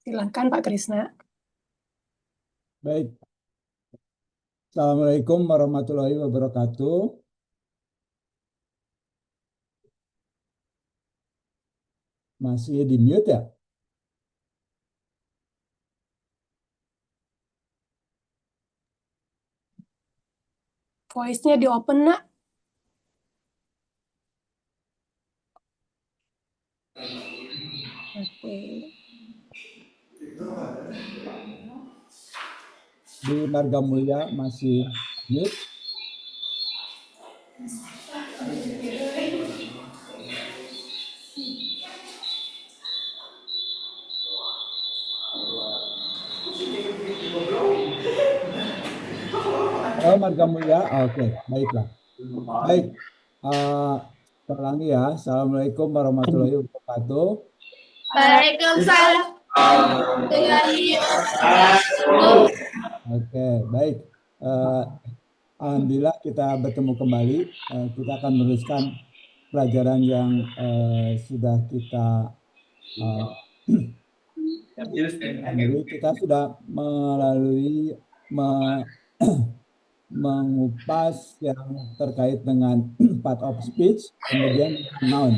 Silakan Pak Krisna. Baik, Assalamualaikum warahmatullahi wabarakatuh. Masih di mute ya? Voice-nya di open, Nak. Oke. Di Marga Mulia masih mute. Oh, Marga Mulia, oke, baiklah. Baik, ulangi ya. Assalamualaikum warahmatullahi wabarakatuh. Waalaikumsalam warahmatullahi wabarakatuh. Oke, baik. Alhamdulillah kita bertemu kembali. Kita akan meneruskan pelajaran yang sudah kita kita sudah melalui mengupas yang terkait dengan part of speech, kemudian noun.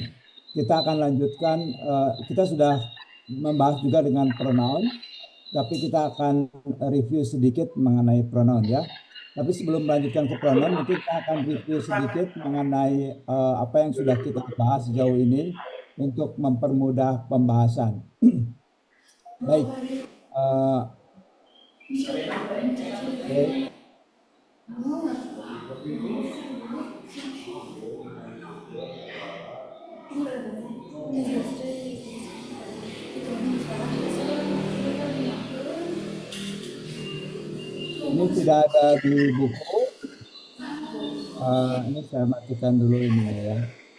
Kita akan lanjutkan, kita sudah membahas juga dengan pronoun, tapi kita akan review sedikit mengenai pronoun ya. Tapi sebelum melanjutkan ke pronoun, mungkin kita akan review sedikit mengenai apa yang sudah kita bahas sejauh ini untuk mempermudah pembahasan. Baik. Ini tidak ada di buku. Ini saya matikan dulu ini ya,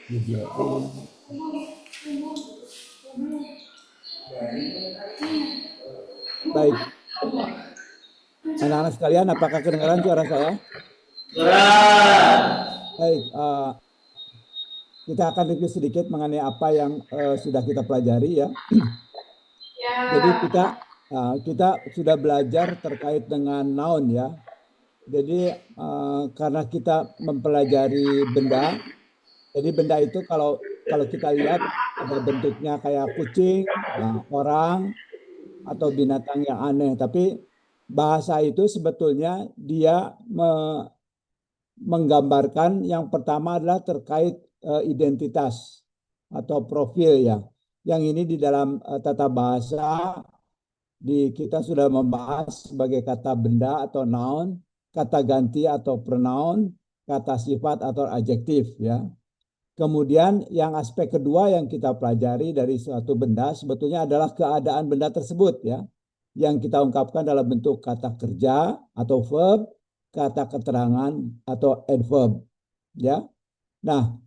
video. Baik. Anak-anak sekalian, apakah kedengaran suara saya? Baik. Kita akan review sedikit mengenai apa yang sudah kita pelajari ya. Jadi kita sudah belajar terkait dengan noun ya. Jadi karena kita mempelajari benda, jadi benda itu kalau kita lihat ada bentuknya kayak kucing, orang, atau binatang yang aneh. Tapi bahasa itu sebetulnya dia menggambarkan yang pertama adalah terkait identitas atau profil ya. Yang ini di dalam tata bahasa kita sudah membahas sebagai kata benda atau noun, kata ganti atau pronoun, kata sifat atau adjektif ya. Kemudian yang aspek kedua yang kita pelajari dari suatu benda sebetulnya adalah keadaan benda tersebut ya. Yang kita ungkapkan dalam bentuk kata kerja atau verb, kata keterangan atau adverb ya. Nah,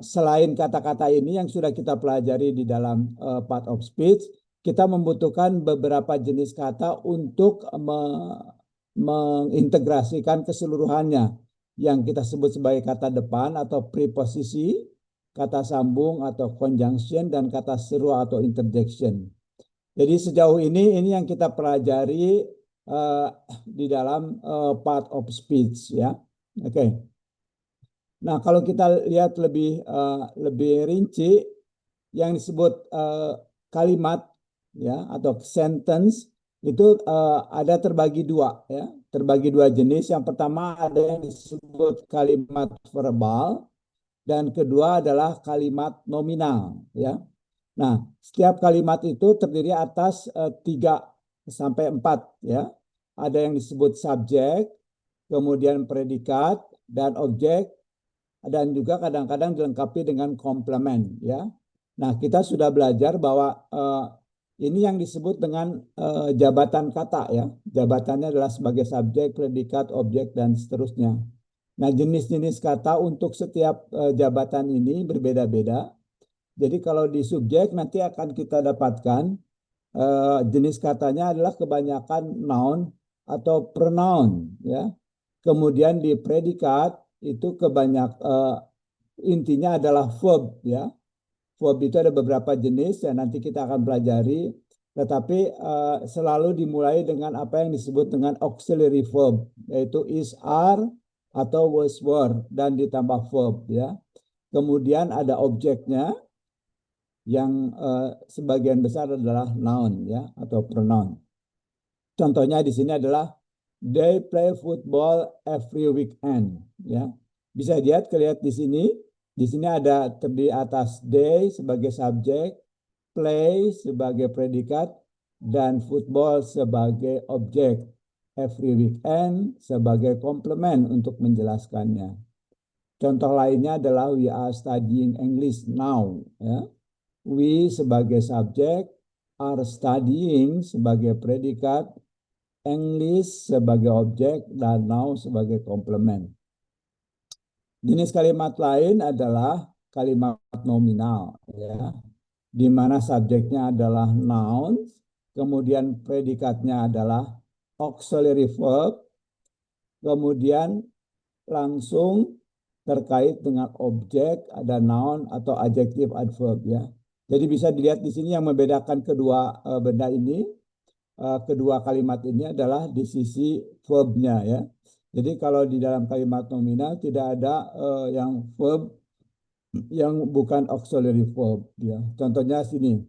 selain kata-kata ini yang sudah kita pelajari di dalam part of speech, kita membutuhkan beberapa jenis kata untuk mengintegrasikan keseluruhannya yang kita sebut sebagai kata depan atau preposisi, kata sambung atau conjunction, dan kata seru atau interjection. Jadi sejauh ini yang kita pelajari di dalam part of speech ya. Oke. Nah, kalau kita lihat lebih rinci, yang disebut kalimat ya atau sentence itu ada terbagi dua ya, terbagi dua jenis. Yang pertama ada yang disebut kalimat verbal dan kedua adalah kalimat nominal ya. Nah, setiap kalimat itu terdiri atas 3 sampai 4 ya. Ada yang disebut subjek, kemudian predikat dan objek, dan juga kadang-kadang dilengkapi dengan komplement ya. Nah, kita sudah belajar bahwa ini yang disebut dengan jabatan kata ya. Jabatannya adalah sebagai subjek, predikat, objek, dan seterusnya. Nah, jenis-jenis kata untuk setiap jabatan ini berbeda-beda. Jadi kalau di subjek nanti akan kita dapatkan jenis katanya adalah kebanyakan noun atau pronoun ya. Kemudian di predikat itu intinya adalah verb ya. Verb itu ada beberapa jenis yang nanti kita akan pelajari. tetapi selalu dimulai dengan apa yang disebut dengan auxiliary verb, yaitu is, are, atau was, were, dan ditambah verb ya. Kemudian ada objeknya yang sebagian besar adalah noun ya atau pronoun. Contohnya di sini adalah they play football every weekend ya. Bisa lihat di sini. Di sini ada terdiri atas they sebagai subjek, play sebagai predikat, dan football sebagai objek. Every weekend sebagai komplement untuk menjelaskannya. Contoh lainnya adalah we are studying English now ya. We sebagai subjek, are studying sebagai predikat, English sebagai objek, dan now sebagai komplement. Jenis kalimat lain adalah kalimat nominal ya, di mana subjeknya adalah noun, kemudian predikatnya adalah auxiliary verb, kemudian langsung terkait dengan objek ada noun atau adjective adverb ya. Jadi bisa dilihat di sini yang membedakan kedua benda ini, kedua kalimat ini adalah di sisi verbnya ya. Jadi kalau di dalam kalimat nominal tidak ada yang verb yang bukan auxiliary verb ya. Contohnya sini,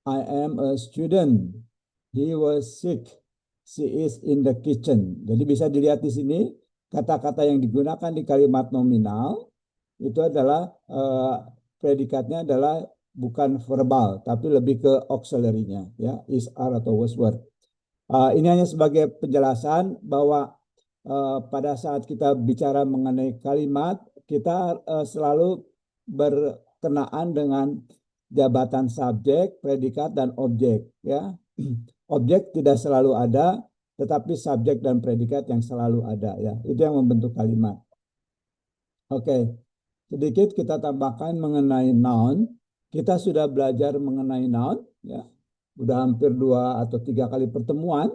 I am a student. He was sick. She is in the kitchen. Jadi bisa dilihat di sini kata-kata yang digunakan di kalimat nominal itu adalah predikatnya adalah bukan verbal tapi lebih ke auxiliary-nya ya, is, are, atau was, were. Ini hanya sebagai penjelasan bahwa pada saat kita bicara mengenai kalimat, kita selalu berkenaan dengan jabatan subjek, predikat, dan objek. Ya, objek tidak selalu ada, tetapi subjek dan predikat yang selalu ada. Ya, itu yang membentuk kalimat. Oke, sedikit kita tambahkan mengenai noun. Kita sudah belajar mengenai noun. Ya, udah hampir 2 atau 3 kali pertemuan.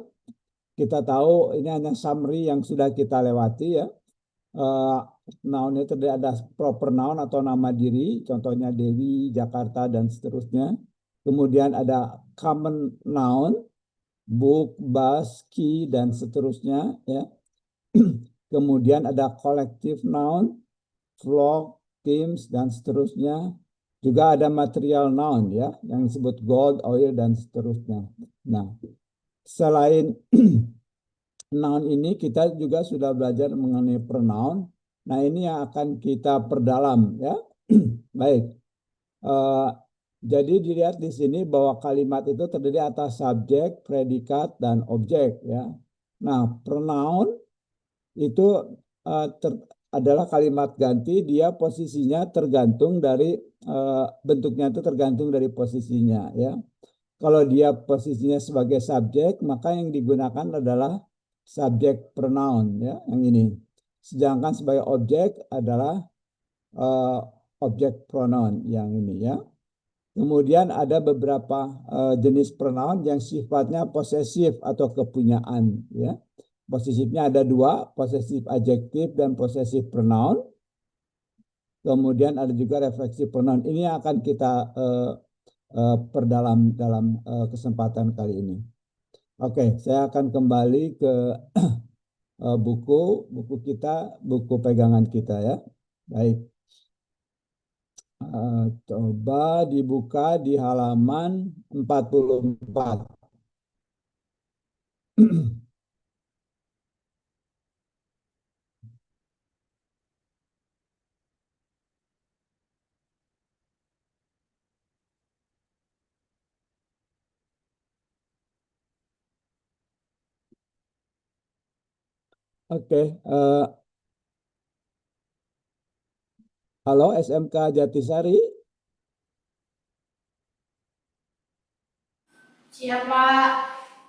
Kita tahu ini hanya summary yang sudah kita lewati ya. Noun itu ada proper noun atau nama diri, contohnya Dewi, Jakarta, dan seterusnya. Kemudian ada common noun, book, bus, key, dan seterusnya ya. Kemudian ada collective noun, flock, teams, dan seterusnya. Juga ada material noun ya, yang disebut gold, oil, dan seterusnya. Nah, selain noun ini kita juga sudah belajar mengenai pronoun. Nah, ini yang akan kita perdalam ya. Baik. Jadi dilihat di sini bahwa kalimat itu terdiri atas subjek, predikat, dan objek ya. Nah, pronoun itu adalah kalimat ganti, dia posisinya tergantung dari bentuknya itu tergantung dari posisinya ya. Kalau dia posisinya sebagai subjek, maka yang digunakan adalah subjek pronoun ya, yang ini. Sedangkan sebagai objek adalah objek pronoun yang ini ya. Kemudian ada beberapa jenis pronoun yang sifatnya posesif atau kepunyaan ya. Posesifnya ada 2, posesif adjektif dan posesif pronoun. Kemudian ada juga refleksif pronoun. Ini yang akan kita perdalam dalam kesempatan kali ini. Oke, saya akan kembali ke buku kita, buku pegangan kita ya. Baik. Coba dibuka di halaman 44. Oke, halo SMK Jatisari. Siap, Pak.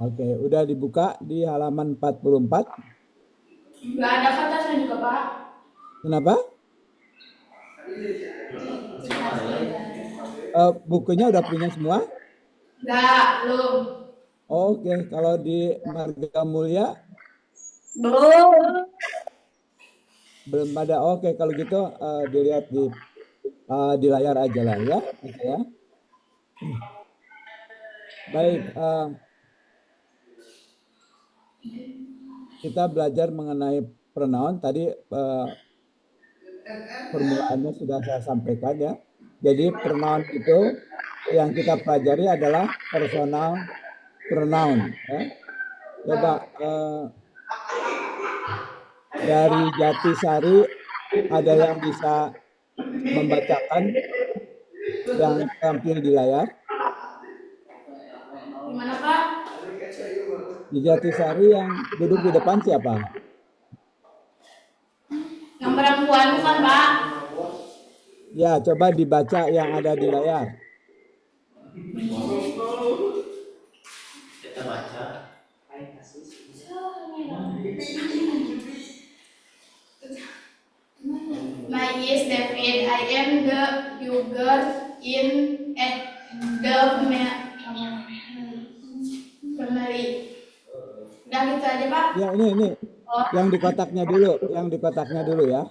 Oke, udah dibuka di halaman 44. Nggak ada kertasnya juga, Pak. Kenapa? Bukunya udah punya semua? Nggak, belum. Oke, kalau di Marga Mulia belum ada. Oke, kalau gitu dilihat di layar aja lah ya. Oke, ya. Baik, kita belajar mengenai pronoun. Tadi formulaannya sudah saya sampaikan ya. Jadi pronoun itu yang kita pelajari adalah personal pronoun. Ya. Coba dari Jatisari ada yang bisa membacakan yang tampil di layar? Gimana Pak? Di Jatisari yang duduk di depan siapa? Yang perempuan bukan Pak? Ya, coba dibaca yang ada di layar. Kita baca. My is David. I am the youngest in the family. Udah gitu aja Pak. Ya, ini. Oh, Yang di kotaknya dulu ya.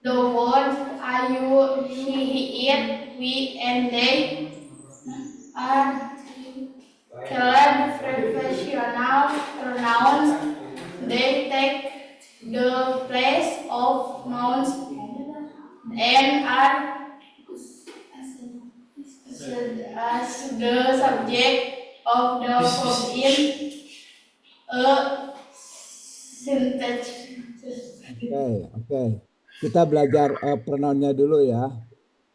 the words are you, he, it, we, and they are called professional pronouns. They take the place of nouns and are as the subject of the verb in a sentence. Oke. Kita belajar pronounnya dulu ya.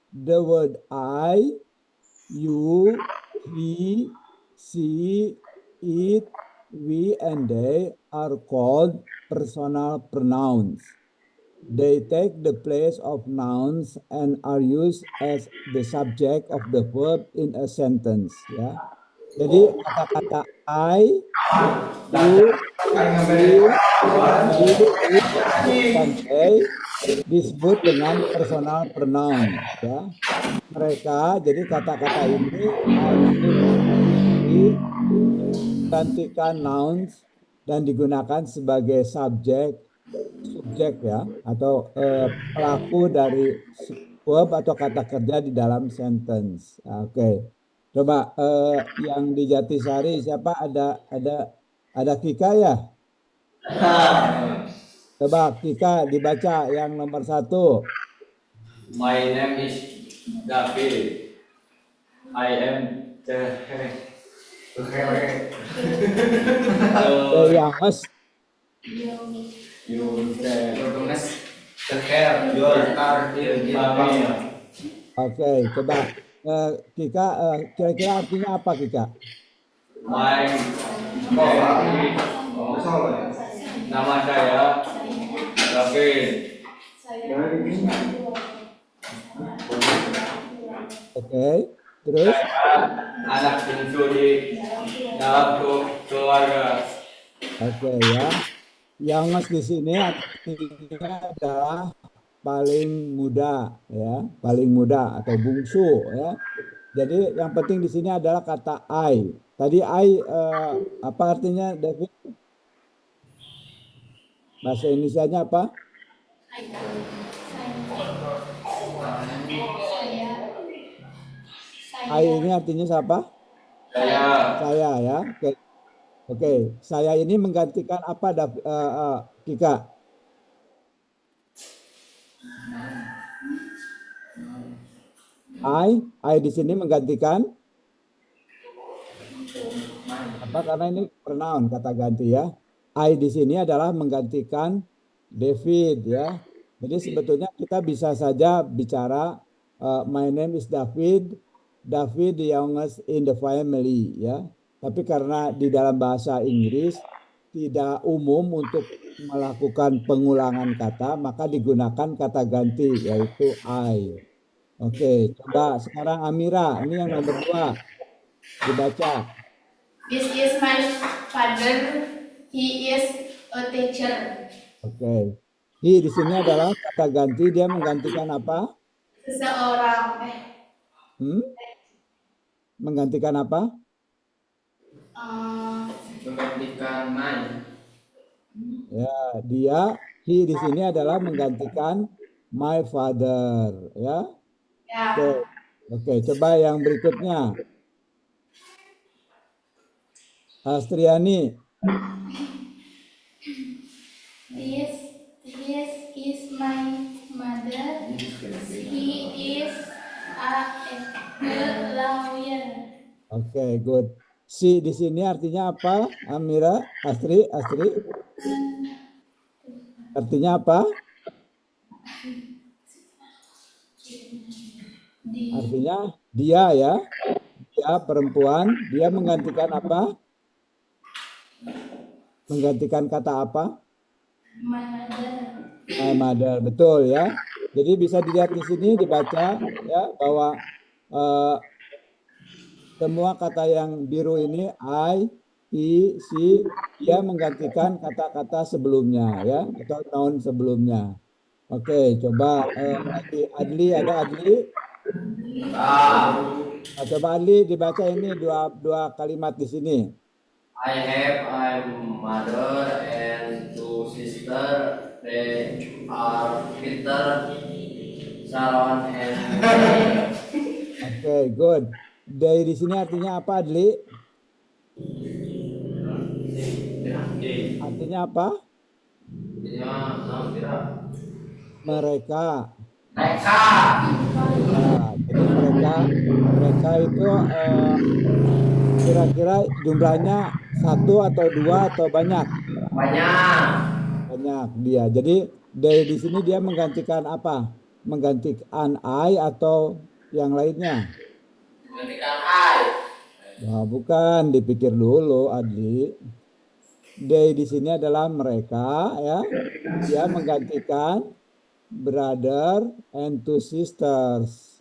The word I, you, he, she, it, we, and they are called personal pronouns. They take the place of nouns and are used as the subject of the verb in a sentence. Ya. Jadi kata-kata I, you, he, dan they disebut dengan personal pronoun. Ya. Mereka, jadi kata-kata ini digantikan nouns dan digunakan sebagai subjek ya, atau pelaku dari verb atau kata kerja di dalam sentence. Oke. Coba yang di Jatisari siapa ada Kika ya? Coba Kika dibaca yang nomor 1. My name is David. I am the youngest. Oke, coba Kika kira-kira artinya apa Kika? My nama saya David. Oke, terus? Anak bungsu di dalam keluarga. Oke ya. Youngest di sini artinya adalah paling muda ya, paling muda atau bungsu ya. Jadi yang penting di sini adalah kata I. Tadi I apa artinya David? Bahasa Indonesianya apa? I ini artinya siapa? Saya ya. Oke. Saya ini menggantikan apa Kika? I di sini menggantikan apa? Karena ini pronoun kata ganti ya. I di sini adalah menggantikan David ya. Jadi sebetulnya kita bisa saja bicara my name is David, the youngest in the family ya. Tapi karena di dalam bahasa Inggris tidak umum untuk melakukan pengulangan kata, maka digunakan kata ganti yaitu I. Oke, coba sekarang Amira, ini yang nomor 2 dibaca. This is my father. He is a teacher. Oke. He di sini adalah kata ganti, dia menggantikan apa? Seseorang. Menggantikan apa? Menggantikan my. Ya, he di sini adalah menggantikan my father, ya. Ya. Oke, coba yang berikutnya. Astriani. This is my mother. He is a lawyer. Oke, good. Si di sini artinya apa? Amira, Astri. Artinya apa? Artinya dia ya. Dia perempuan, dia menggantikan apa? Menggantikan kata apa? My mother. My mother, betul ya. Jadi bisa dilihat di sini dibaca ya bahwa semua kata yang biru ini I, he, she, dia menggantikan kata-kata sebelumnya ya atau noun sebelumnya. Oke, coba Adli, ada Adli? Coba Adli dibaca ini dua kalimat di sini. I have a mother and two sisters. They are Peter, Sharon, and Oke, good. Dari di sini artinya apa, Adli? Artinya apa? Mereka. Nah, jadi mereka itu kira-kira jumlahnya 1 atau 2 atau banyak? Banyak dia. Jadi dari di sini dia menggantikan apa? Menggantikan I atau yang lainnya? menggantikan I. Nah, bukan, dipikir dulu, Adli. They di sini adalah mereka ya. Dia menggantikan brother and two sisters.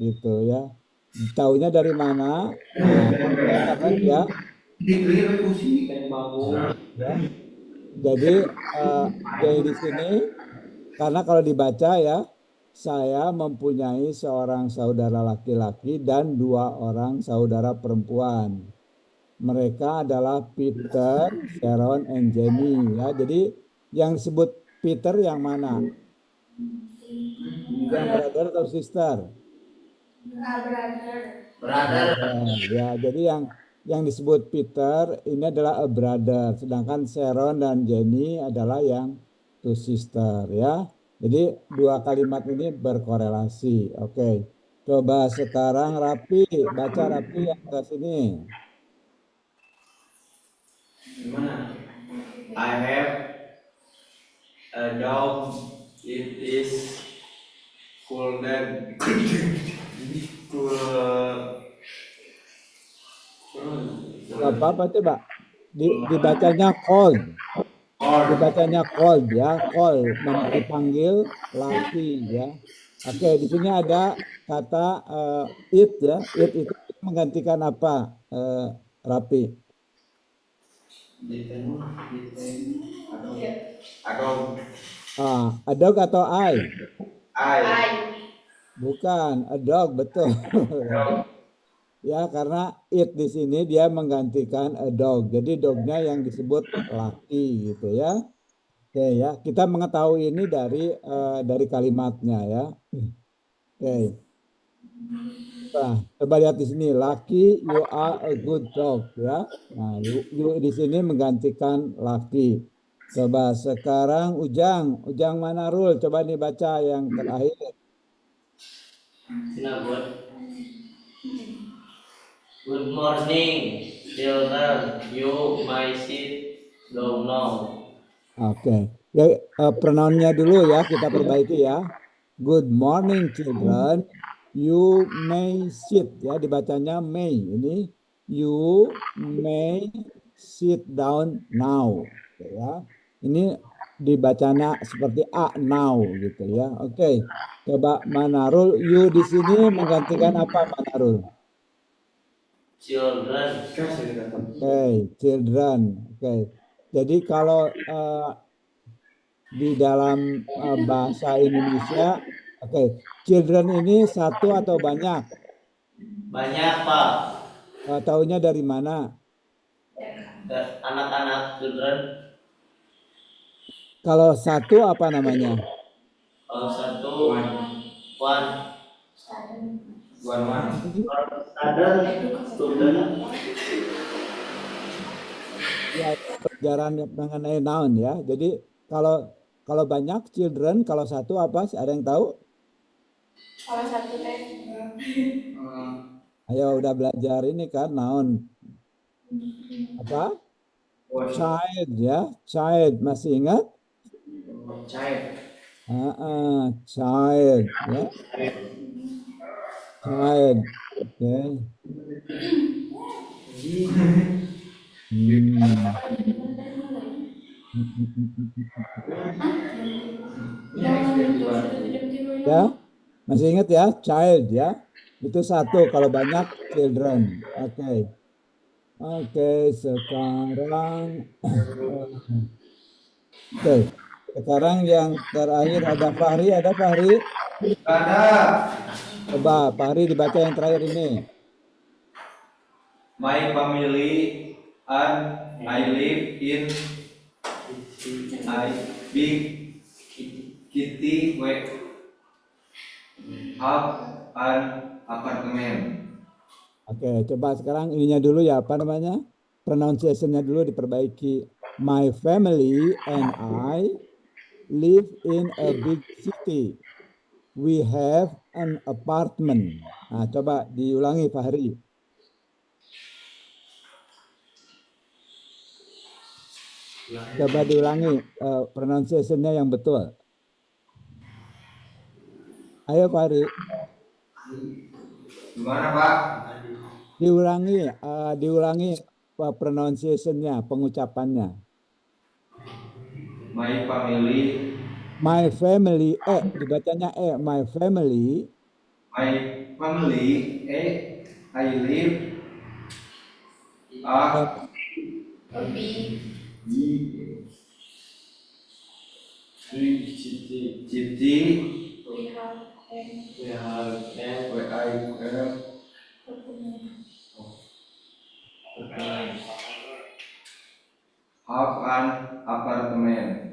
Gitu ya. Taunya dari mana? Nah, karena dia ya. Jadi they di sini karena kalau dibaca ya, saya mempunyai seorang saudara laki-laki dan 2 orang saudara perempuan. Mereka adalah Peter, Sharon, and Jenny ya. Jadi yang disebut Peter yang mana? Yang brother atau sister? Brother. Ya, jadi yang disebut Peter ini adalah a brother, sedangkan Sharon dan Jenny adalah yang two sister ya. Jadi 2 kalimat ini berkorelasi. Oke. Coba sekarang Rapi, baca Rapi yang ke sini. I have a dog. It is cool dan Apa coba? Dibacanya cold. Dibacanya cold ya, cold dipanggil laki ya. Oke, di sini ada kata it ya. It itu menggantikan apa? Rapi. A dog atau I? Bukan, a dog, betul. Ya, karena it di sini dia menggantikan a dog. Jadi dognya yang disebut laki gitu ya. Oke ya, kita mengetahui ini dari kalimatnya ya. Oke. Nah, coba lihat di sini, laki, you are a good dog ya. Nah, you di sini menggantikan laki. Coba sekarang Ujang Manarul, coba nih baca yang terakhir. Good morning, children. You may sit down now. Oke, ya pronounnya dulu ya kita perbaiki ya. Good morning, children. You may sit ya, dibacanya may. Ini you may sit down now. Ya, ini dibacanya seperti a now gitu ya. Oke, coba Manarul, you di sini menggantikan apa Manarul? Children. Oke, children. Oke. Jadi kalau di dalam bahasa Indonesia, oke, children ini 1 atau banyak? Banyak, Pak. Taunya dari mana? Anak-anak children. Kalau 1 apa namanya? Kalau 1 one. Student. pelajaran mengenai noun ya. Jadi kalau banyak children, kalau satu apa? Ada yang tahu? Kalau satu teh. Ayo udah belajar ini kan noun apa? Child ya, child masih ingat? Child ya, child. Oke. Ya, masih ingat ya, child ya. Itu satu kalau banyak children. Oke. Oke, sekarang oke. Sekarang yang terakhir ada Fahri, Ada. Coba Fahri dibaca yang terakhir ini. My family and I live in a big kitty have an apartment. Oke, coba sekarang ininya dulu ya, apa namanya? Pronunciation-nya dulu diperbaiki. My family and I live in a big city. We have an apartment. Nah, coba diulangi Fahri. Coba diulangi pronunciation-nya yang betul. Ayo Fahri, Gimana Pak? diulangi pronunciation-nya, pengucapannya. My family, My family, dibacanya my family. my family, I live a city where I have an apartment.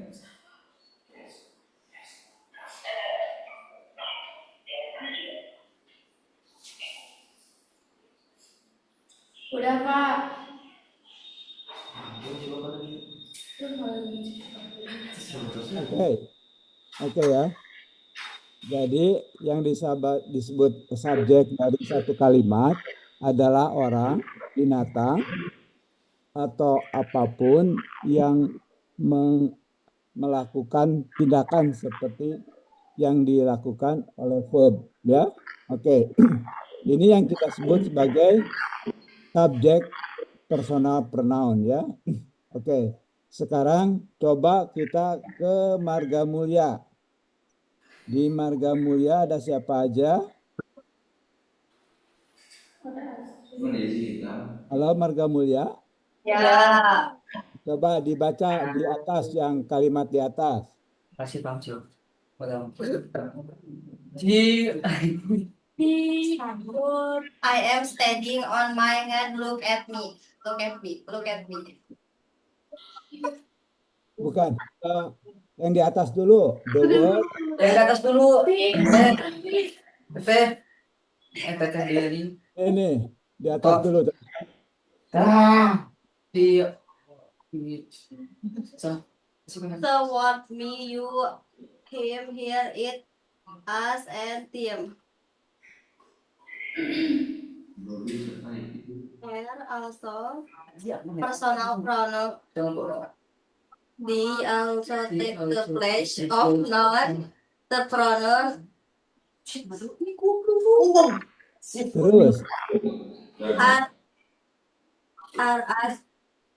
Udah Pak. Oke ya. Jadi yang disebut subjek dari satu kalimat adalah orang, binatang, atau apapun yang melakukan tindakan seperti yang dilakukan oleh verb ya. Oke. Ini yang kita sebut sebagai subjek personal pronoun ya. Oke. Sekarang coba kita ke Marga Mulia. Di Marga Mulia ada siapa aja? Halo Marga Mulia. Ya. Coba dibaca di atas yang kalimat di atas. Kasih Bang Cil. I am standing on my head. Look at me. Look at me. Look at me. Bukan. Yang di atas dulu. The word. Yang di atas dulu. Ini. Di atas dulu. So what me you him here it us and them. Here also personal pronoun. They also take the place of noun. The pronoun Terus. are as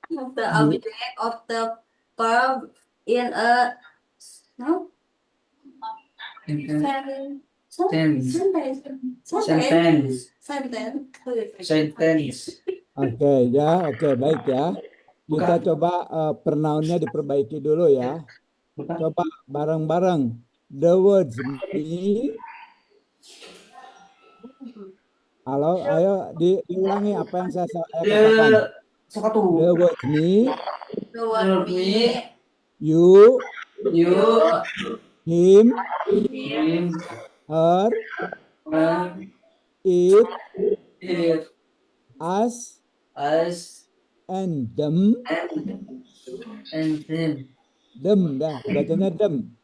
the object of the verb in a sentence. Oke ya. Oke baik ya. Kita coba pronounnya diperbaiki dulu ya. Coba bareng-bareng. The words me. Halo, ayo diulangi apa yang saya katakan. The words me. The word me, You. Him. him, Her. It. Us. us, And them. and them. Them, dah. Bacanya them.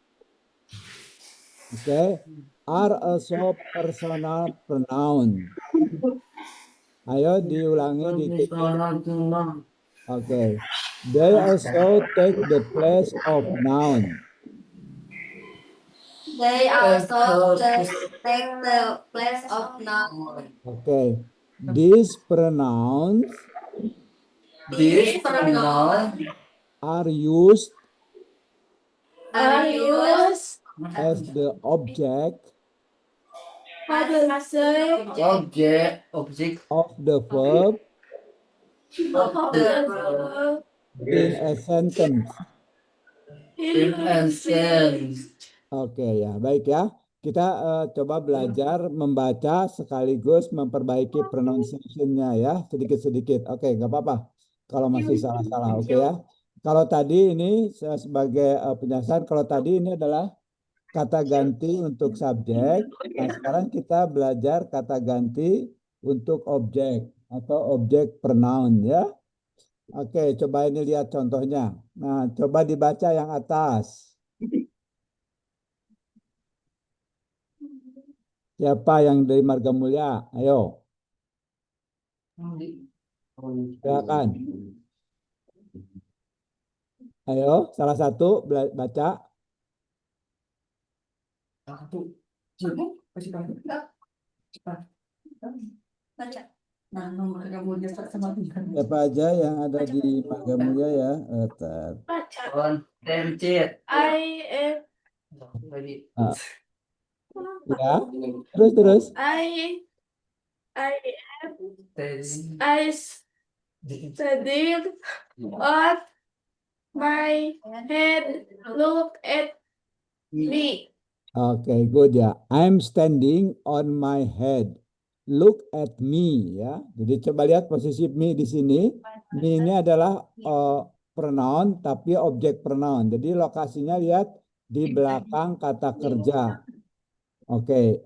Oke. Are also personal pronoun. Ayo diulangi di Oke. They also take the place of noun. They also take the place of noun. Oke. These pronouns These pronouns are used are used as the object as Object of the verb of the verb in a sentence. in a sense. Oke ya, baik ya. Kita coba belajar membaca sekaligus memperbaiki pronunciation-nya ya, sedikit-sedikit. Oke, nggak apa-apa kalau masih salah-salah. Oke ya. Kalau tadi ini saya sebagai penjelasan, kalau tadi ini adalah kata ganti untuk subjek. Nah, sekarang kita belajar kata ganti untuk objek atau objek pronoun ya. Oke, coba ini lihat contohnya. Nah, coba dibaca yang atas. Siapa yang dari Marga Mulia? Ayo, silakan. Ayo, salah satu baca. baca. Siapa aja yang ada di Marga Mulia ya? Baca. Contented. I am Ya, terus. I am Steady. I studied on my head. Look at me. Oke, good ya. I'm standing on my head. Look at me ya. Jadi coba lihat posisi me di sini. Me ini adalah pronoun tapi objek pronoun. Jadi lokasinya lihat di belakang kata kerja. Oke,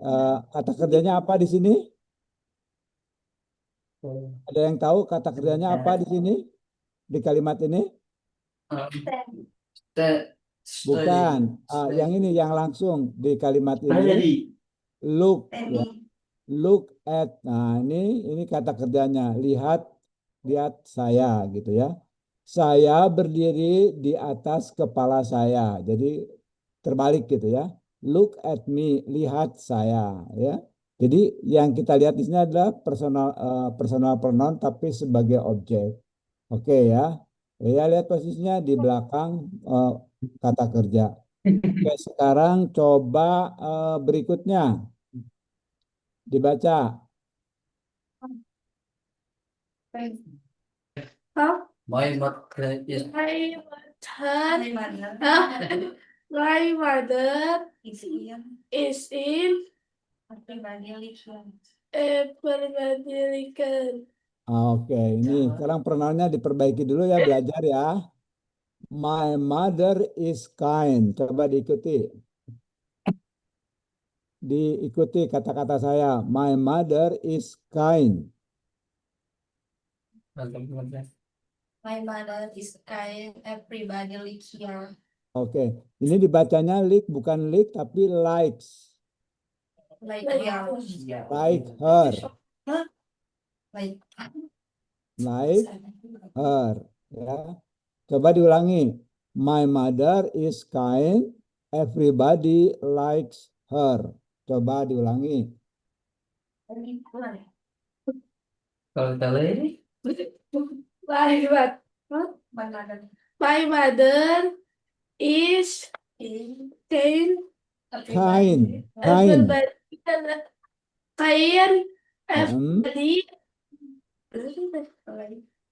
kata kerjanya apa di sini? Ada yang tahu kata kerjanya apa di sini? Di kalimat ini? Bukan. Yang ini yang langsung di kalimat ini. Look ya. Look at. Nah, ini kata kerjanya. Lihat saya gitu ya. Saya berdiri di atas kepala saya. Jadi terbalik gitu ya. Look at me, lihat saya ya. Jadi yang kita lihat di sini adalah personal pronoun tapi sebagai objek. Oke ya. Ya, lihat posisinya di belakang kata kerja. Oke, sekarang coba berikutnya dibaca. My mother is My mother is in Permadilikan. Oke, ini sekarang pronounnya diperbaiki dulu ya, belajar ya. My mother is kind. Coba diikuti. Diikuti kata-kata saya. My mother is kind. My mother is kind. Everybody live here. Oke, ini dibacanya bukan tapi likes. Like Like her. Like Like her. Ya. Coba diulangi. My mother is kind. Everybody likes her. Coba diulangi. kalau tadi My mother is kind. Kind. Everybody everybody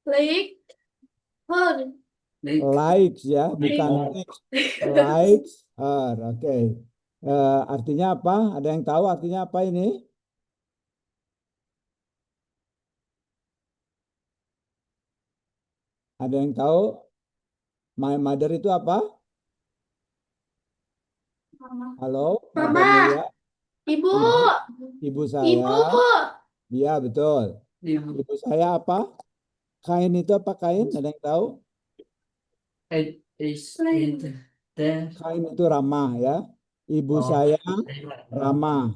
like her. Likes ya, bukan likes. Likes her. Oke. Artinya apa? Ada yang tahu artinya apa ini? Ada yang tahu? My mother itu apa? Halo? Mama. Marga Mulia? Ibu. Ibu saya. Ibu. Iya, betul. Ibu saya apa? Kain itu apa kain? Ada yang tahu? It is in the Kind itu ramah ya. Ibu Oh. saya ramah.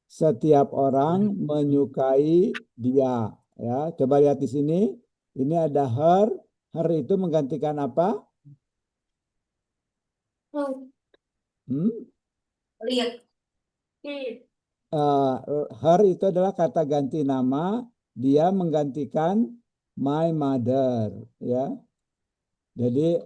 Setiap orang menyukai dia. Ya, coba lihat di sini. Ini ada her. Her itu menggantikan apa? Oh, Hmm? Lihat. it. Her itu adalah kata ganti nama. Dia menggantikan my mother. Ya. Jadi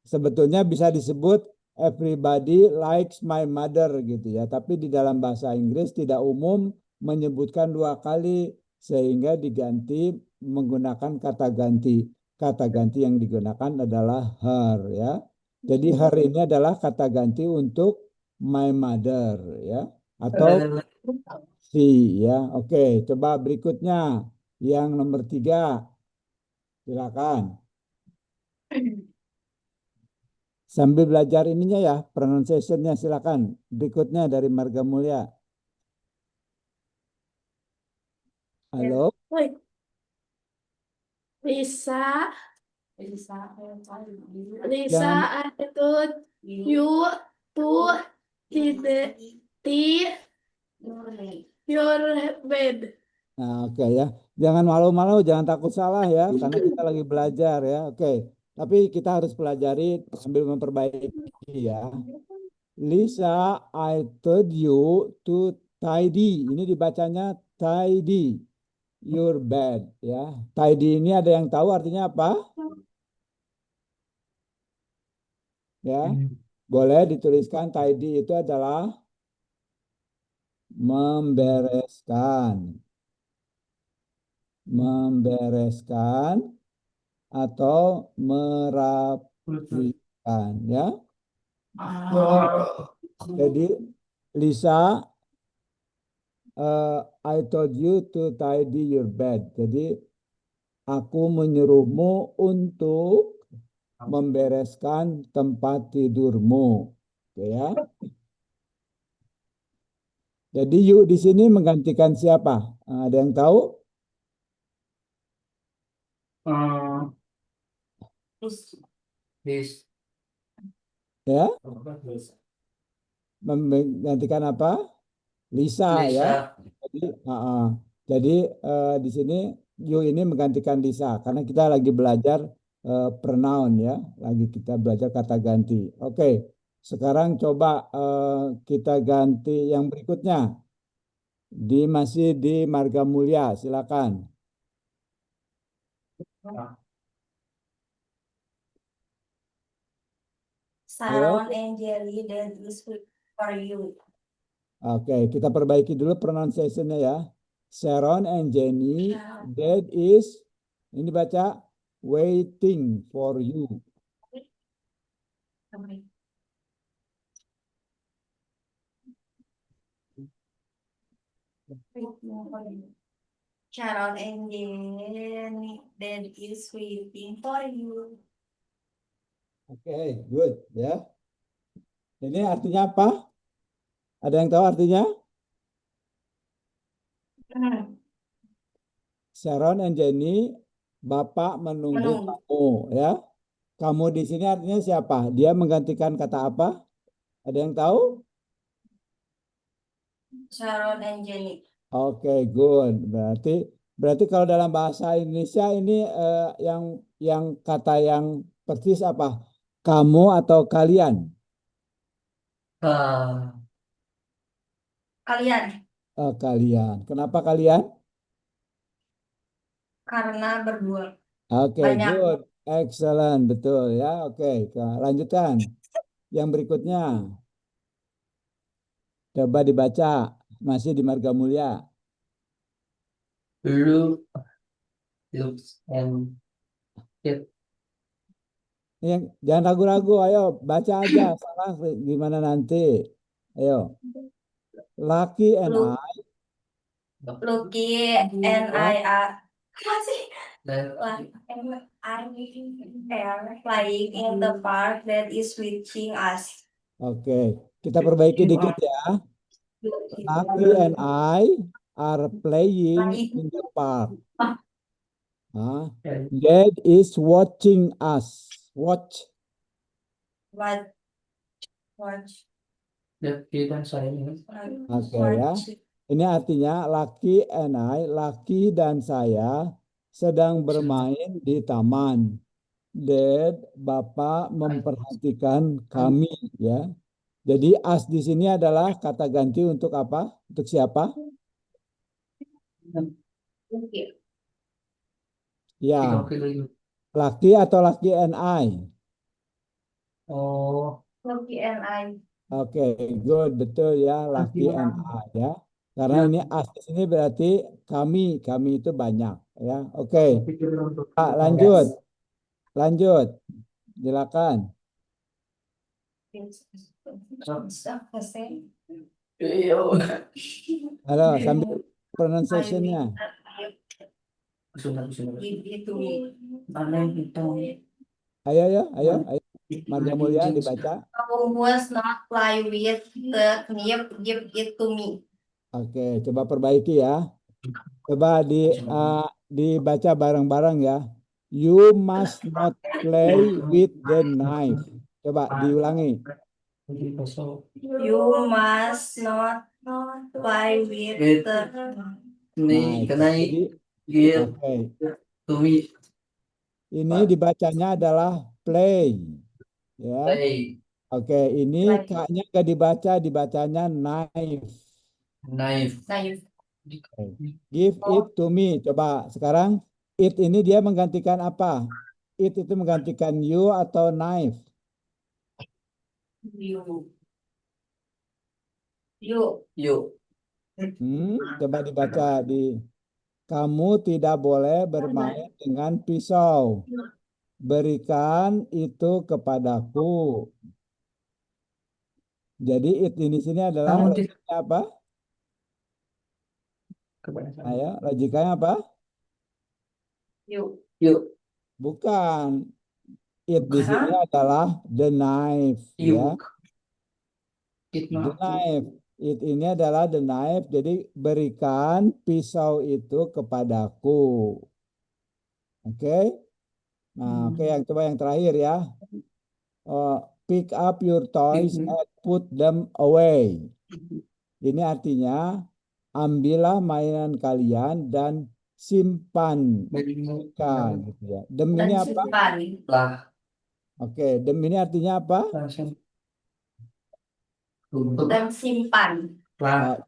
sebetulnya bisa disebut everybody likes my mother gitu ya. Tapi di dalam bahasa Inggris tidak umum menyebutkan dua kali sehingga diganti menggunakan kata ganti. Kata ganti yang digunakan adalah her ya. Jadi her ini adalah kata ganti untuk my mother ya atau she ya. Oke, coba berikutnya yang nomor 3. Silakan. Sambil belajar ininya ya, pronunciation-nya silakan. Berikutnya dari Marga Mulia. Halo, Wait. Lisa, Jangan- I told you to your bed. Nah, oke ya. Jangan malu-malu, jangan takut salah ya, karena kita lagi belajar ya. Oke, tapi kita harus pelajari sambil memperbaiki ya. Lisa, I told you to tidy. Ini dibacanya tidy your bed ya. Tidy ini ada yang tahu artinya apa? Ya, boleh dituliskan tidy itu adalah membereskan. Membereskan atau merapikan ya. Jadi Lisa, I told you to tidy your bed. Jadi aku menyuruhmu untuk membereskan tempat tidurmu. Oke ya. Jadi you di sini menggantikan siapa? Ada yang tahu? This Ya, menggantikan apa? Lisa, ya. Lisa. Jadi di sini you ini menggantikan Lisa karena kita lagi belajar pronoun ya, lagi kita belajar kata ganti. Oke, sekarang coba kita ganti yang berikutnya. Masih di Marga Mulia, silakan. Sharon and Jelly, that is for you. Oke, kita perbaiki dulu pronunciation-nya ya. Sharon and Jenny, that is, ini baca waiting for you. Sharon and Jenny, that is waiting for you. Oke, good ya. Ini artinya apa? Ada yang tahu artinya? Sharon and Jenny, Bapak menunggu kamu ya. Kamu di sini artinya siapa? Dia menggantikan kata apa? Ada yang tahu? Sharon and Jenny. Oke, good. Berarti kalau dalam bahasa Indonesia ini yang kata yang persis apa? Kamu atau kalian? Kalian. Kalian. Kenapa kalian? Karena berdua. Oke, Banyak. good. Excellent, betul ya. Oke, lanjutkan. Yang berikutnya. Coba dibaca. Masih di Marga Mulia. Looks and it. Jangan ragu-ragu, ayo baca aja. Salah gimana nanti. Ayo. Lucky and I. Lucky and I are flying in the park that is reaching us. Oke, kita perbaiki dikit ya. Lucky and I are playing in the park. Dad is watching us. Watch. watch, Laki dan saya ini. Oke ya. Ini artinya Lucky and I, Lucky dan saya sedang bermain di taman. Dad, Bapak memperhatikan kami ya. Jadi as di sini adalah kata ganti untuk apa? Untuk siapa? Ya, 3 kilo ini. Lucky atau Lucky and I? Oh, Lucky and I. Oke, good, betul ya, Lucky and I ya. Karena ini as di sini berarti kami itu banyak ya. Oke, Pak, lanjut, silakan. Halo, sambil pronunciation-nya. sudah. Give it to me. Ayo. Marga Mulia dibaca. Who was not fly with the nip, give it to me. Oke, coba perbaiki ya. Coba dibaca bareng-bareng ya. You must not play with the knife. Coba diulangi. You must not fly with the Ini Knife. kena Jadi, give oke. to me. Ini dibacanya adalah play. Ya. Play. Oke, ini K-nya gak dibaca, dibacanya knife. Knife. Give it to me. Coba sekarang it ini dia menggantikan apa? It itu menggantikan you atau knife? you. Coba dibaca kamu tidak boleh bermain dengan pisau. Berikan itu kepadaku. Jadi it ini sini adalah Kamu logikanya apa? Ayo, logikanya apa? You. Bukan. It di sini adalah the knife, ya. The knife. It ini adalah the knife. Jadi berikan pisau itu kepadaku. Oke. Nah, oke, yang coba yang terakhir ya. Pick up your toys and put them away. Ini artinya ambillah mainan kalian dan simpan. Gitu ya. Dem ini apa? Lah. Oke, dem ini artinya apa? Dan simpan. Lah.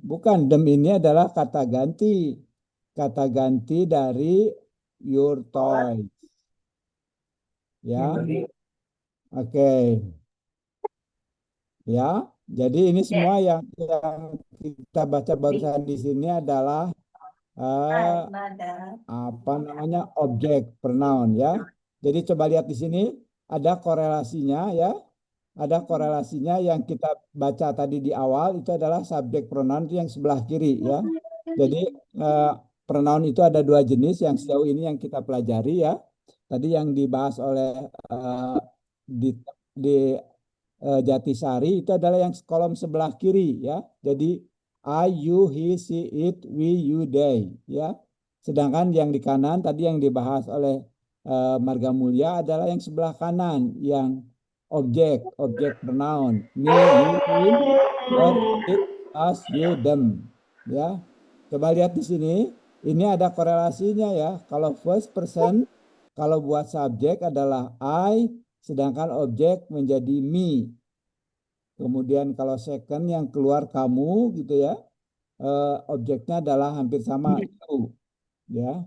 Bukan, dem ini adalah kata ganti. Kata ganti dari your toys. Ya. Oke. Ya, jadi ini semua yang kita baca barusan di sini adalah apa namanya objek pronoun ya. Jadi coba lihat di sini ada korelasinya ya. Ada korelasinya yang kita baca tadi di awal itu adalah subjek pronoun itu yang sebelah kiri ya. Jadi pronoun itu ada dua jenis yang sejauh ini yang kita pelajari ya. Tadi yang dibahas oleh di Jatisari itu adalah yang kolom sebelah kiri ya. Jadi I, you, he, she, it, we, you, they ya. Sedangkan yang di kanan tadi yang dibahas oleh Marga Mulia adalah yang sebelah kanan yang objek pronoun me, you, him, her, it, us, you, them ya. Coba lihat di sini, ini ada korelasinya ya. Kalau first person, kalau buat subjek adalah I, sedangkan objek menjadi me. Kemudian kalau second yang keluar kamu gitu ya, objeknya adalah hampir sama you, ya.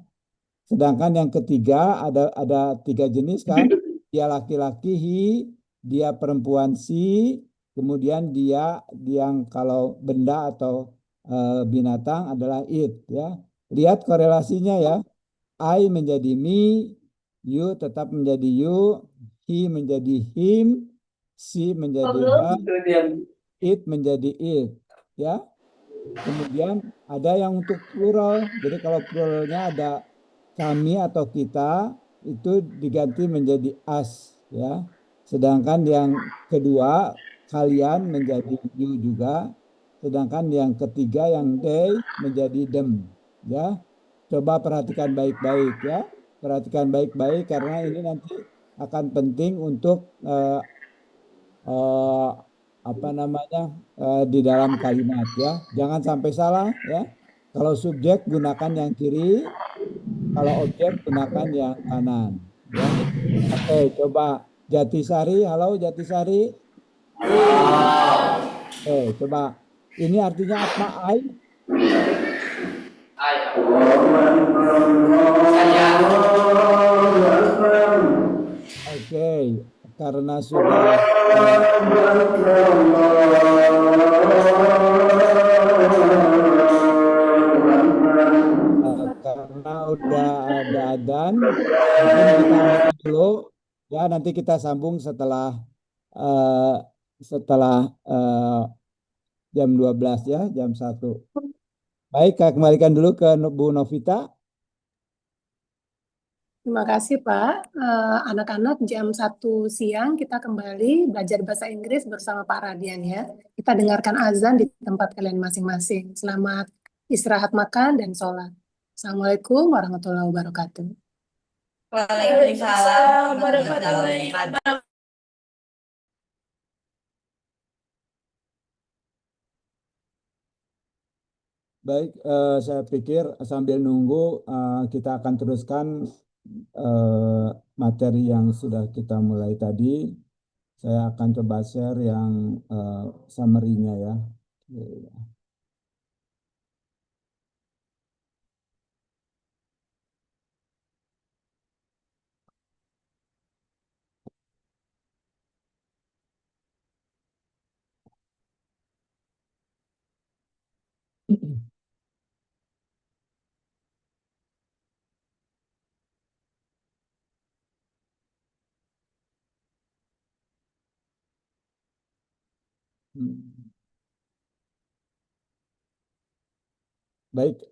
Sedangkan yang ketiga ada tiga jenis kan, dia laki-laki he, dia perempuan she, kemudian dia yang kalau benda atau binatang adalah it ya. Lihat korelasinya ya, I menjadi me, you tetap menjadi you, he menjadi him, she menjadi her, it menjadi it ya. Kemudian ada yang untuk plural. Jadi kalau pluralnya ada kami atau kita itu diganti menjadi us ya. Sedangkan yang kedua kalian menjadi you juga. Sedangkan yang ketiga yang they menjadi them ya. Coba perhatikan baik-baik ya. Perhatikan baik-baik karena ini nanti akan penting untuk eh, apa namanya di dalam kalimat ya. Jangan sampai salah ya. Kalau subjek gunakan yang kiri, kalau objek gunakan yang kanan ya. Oke, coba Jatisari, halo Jatisari. Coba ini artinya apa? Oke, karena sudah karena udah ada adzan, mungkin kita akhiri dulu ya. Nanti kita sambung setelah eh, jam 12 ya, jam 1. Baik, saya kembalikan dulu ke Bu Novita. Terima kasih Pak. Anak-anak jam 1 siang kita kembali belajar bahasa Inggris bersama Pak Radian ya. Kita dengarkan azan di tempat kalian masing-masing. Selamat istirahat makan dan sholat. Assalamualaikum warahmatullahi wabarakatuh. Waalaikumsalam warahmatullahi wabarakatuh. Baik, saya pikir sambil nunggu kita akan teruskan materi yang sudah kita mulai tadi. Saya akan coba share yang summary-nya ya. Baik,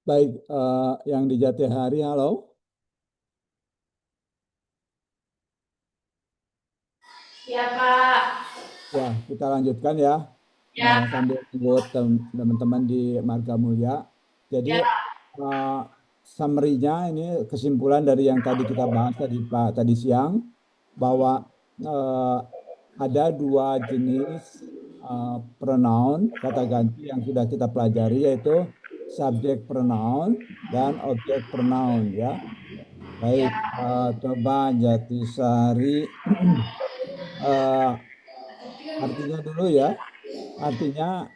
baik, yang di Jatihari, halo. Ya Pak. Ya, kita lanjutkan ya. Ya. Sambil tunggu teman-teman di Marga Mulia. Jadi summary-nya ini kesimpulan dari yang tadi kita bahas tadi siang, bahwa ada 2 jenis pronoun kata ganti yang sudah kita pelajari, yaitu subject pronoun dan object pronoun ya. Baik, coba Jatisari artinya dulu ya. Artinya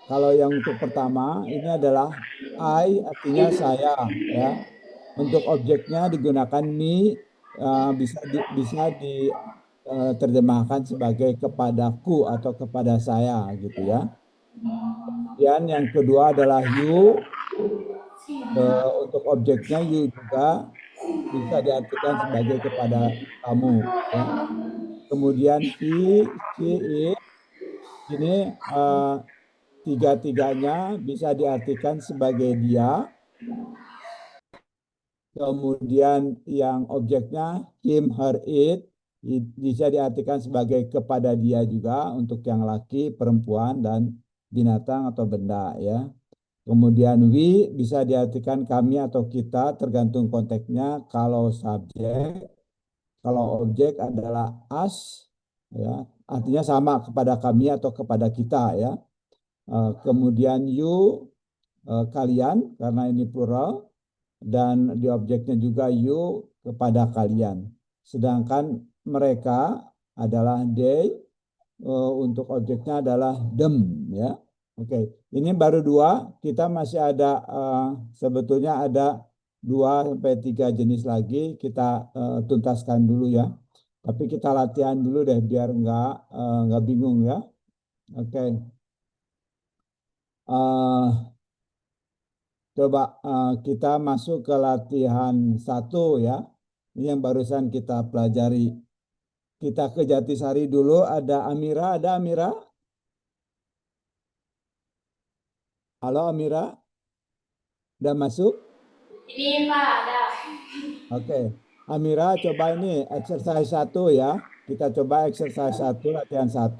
kalau yang untuk pertama ini adalah I, artinya saya ya. Untuk objeknya digunakan me, bisa diterjemahkan sebagai kepadaku atau kepada saya gitu ya. Kemudian yang kedua adalah you. Untuk objeknya you juga bisa diartikan sebagai kepada kamu ya. Kemudian he, she, it, ini tiga-tiganya bisa diartikan sebagai dia. Kemudian yang objeknya him, her, it bisa diartikan sebagai kepada dia juga untuk yang laki, perempuan, dan binatang atau benda ya. Kemudian we bisa diartikan kami atau kita tergantung konteksnya. Kalau subjek, kalau objek adalah us ya, artinya sama kepada kami atau kepada kita ya. Kemudian you, kalian karena ini plural, dan di objeknya juga you kepada kalian. Sedangkan mereka adalah they, untuk objeknya adalah them ya. Oke, ini baru 2. Kita masih ada sebetulnya ada 2-3 jenis lagi. Kita tuntaskan dulu ya. Tapi kita latihan dulu deh biar nggak bingung ya. Oke. Coba kita masuk ke latihan 1 ya. Ini yang barusan kita pelajari. Kita ke Jatisari dulu. Ada Amira, Halo Amira. Udah masuk? Ini Pak ada. Oke. Amira, coba ini exercise 1 ya. Kita coba exercise 1, latihan 1.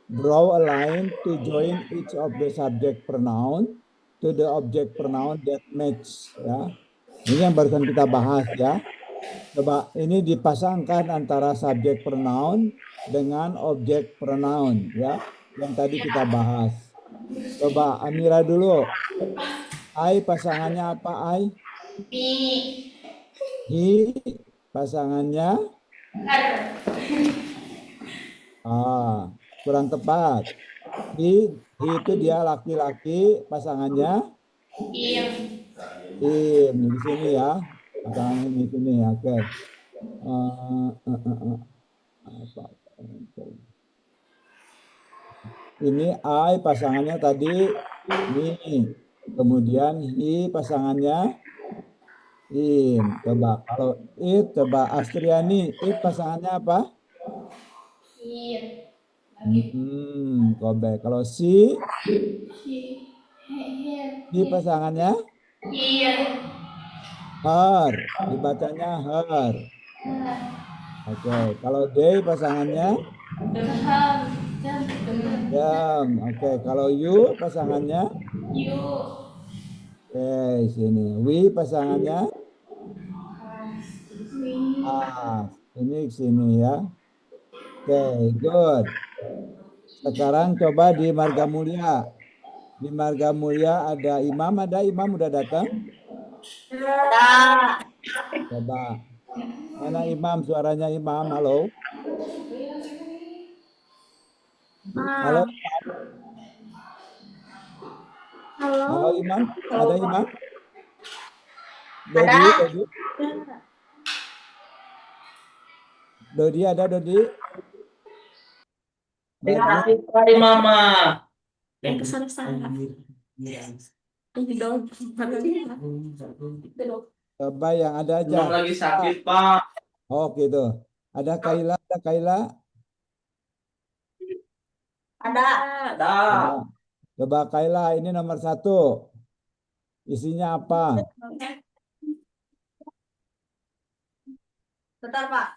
Draw a line to join each of the subject pronoun to the object pronoun that match ya. Ini yang barusan kita bahas ya. Coba ini dipasangkan antara subjek pronoun dengan objek pronoun ya. Yang tadi kita bahas. Coba Amira dulu. I pasangannya apa I? Me. He pasangannya kurang tepat. He itu dia laki-laki, pasangannya Im. di sini ya. Pasangannya di sini ya. Oke. Ini I pasangannya tadi ini. Kemudian he pasangannya in. Coba kalau it, coba Astriani, it pasangannya apa? Ir. Kobe. Kalau si pasangannya Ir. her, dibacanya her. Oke, kalau they pasangannya them. Oke, kalau you pasangannya You. oke, sini. We pasangannya ini sini ya. Oke, good. Sekarang coba di Marga Mulia. Di Marga Mulia ada Imam udah datang? Ada. Coba. Mana Imam? Suaranya Imam. Halo. Halo. Halo Imam. Ada Imam? Dodi. Dodi ada Dodi? Hai Mama. Yang kesana-sana. Ini dong. Coba yang ada aja. Belum lagi sakit, Pak. Oh gitu. Ada Kaila, Ada. Coba. Coba Kaila, ini nomor 1. Isinya apa? Bentar, Pak.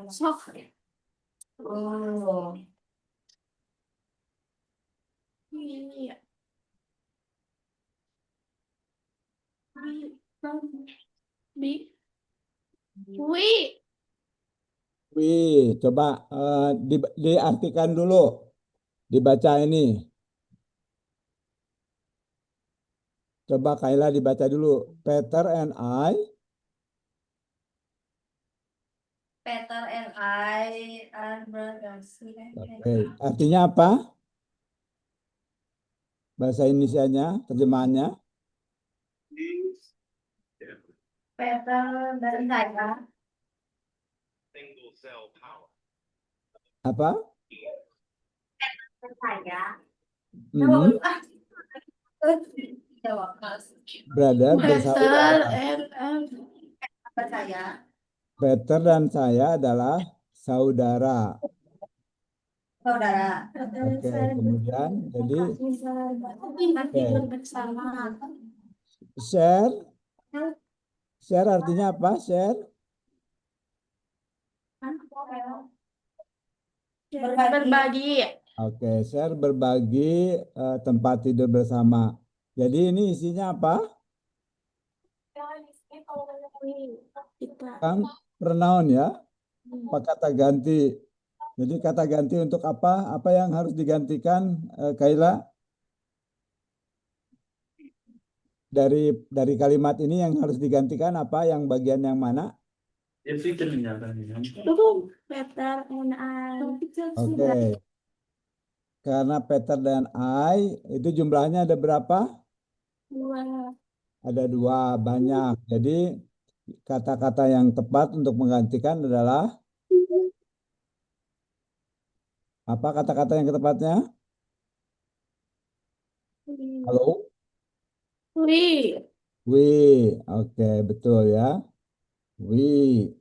Sok. Oh. Iya. Wih, coba diartikan dulu. Dibaca ini. Coba Kaila dibaca dulu. Peter and I. Peter and I are brothers. Oke, artinya apa? Bahasa Indonesianya, terjemahannya. Peter dan saya. Apa? Peter dan saya. Brother bersaudara. Saya. Peter dan saya adalah saudara. Saudara. Oke, kemudian jadi share. Share artinya apa? Share. Berbagi. Oke, share berbagi tempat tidur bersama. Jadi ini isinya apa? Kan pronoun ya. Apa kata ganti? Jadi kata ganti untuk apa? Apa yang harus digantikan, Kaila? Dari kalimat ini yang harus digantikan apa? Yang bagian yang mana? Peter and I. Oke. Karena Peter dan I itu jumlahnya ada berapa? 2. Ada 2, banyak. Jadi kata-kata yang tepat untuk menggantikan adalah apa kata-kata yang tepatnya? Halo? We. We, oke, betul ya. We,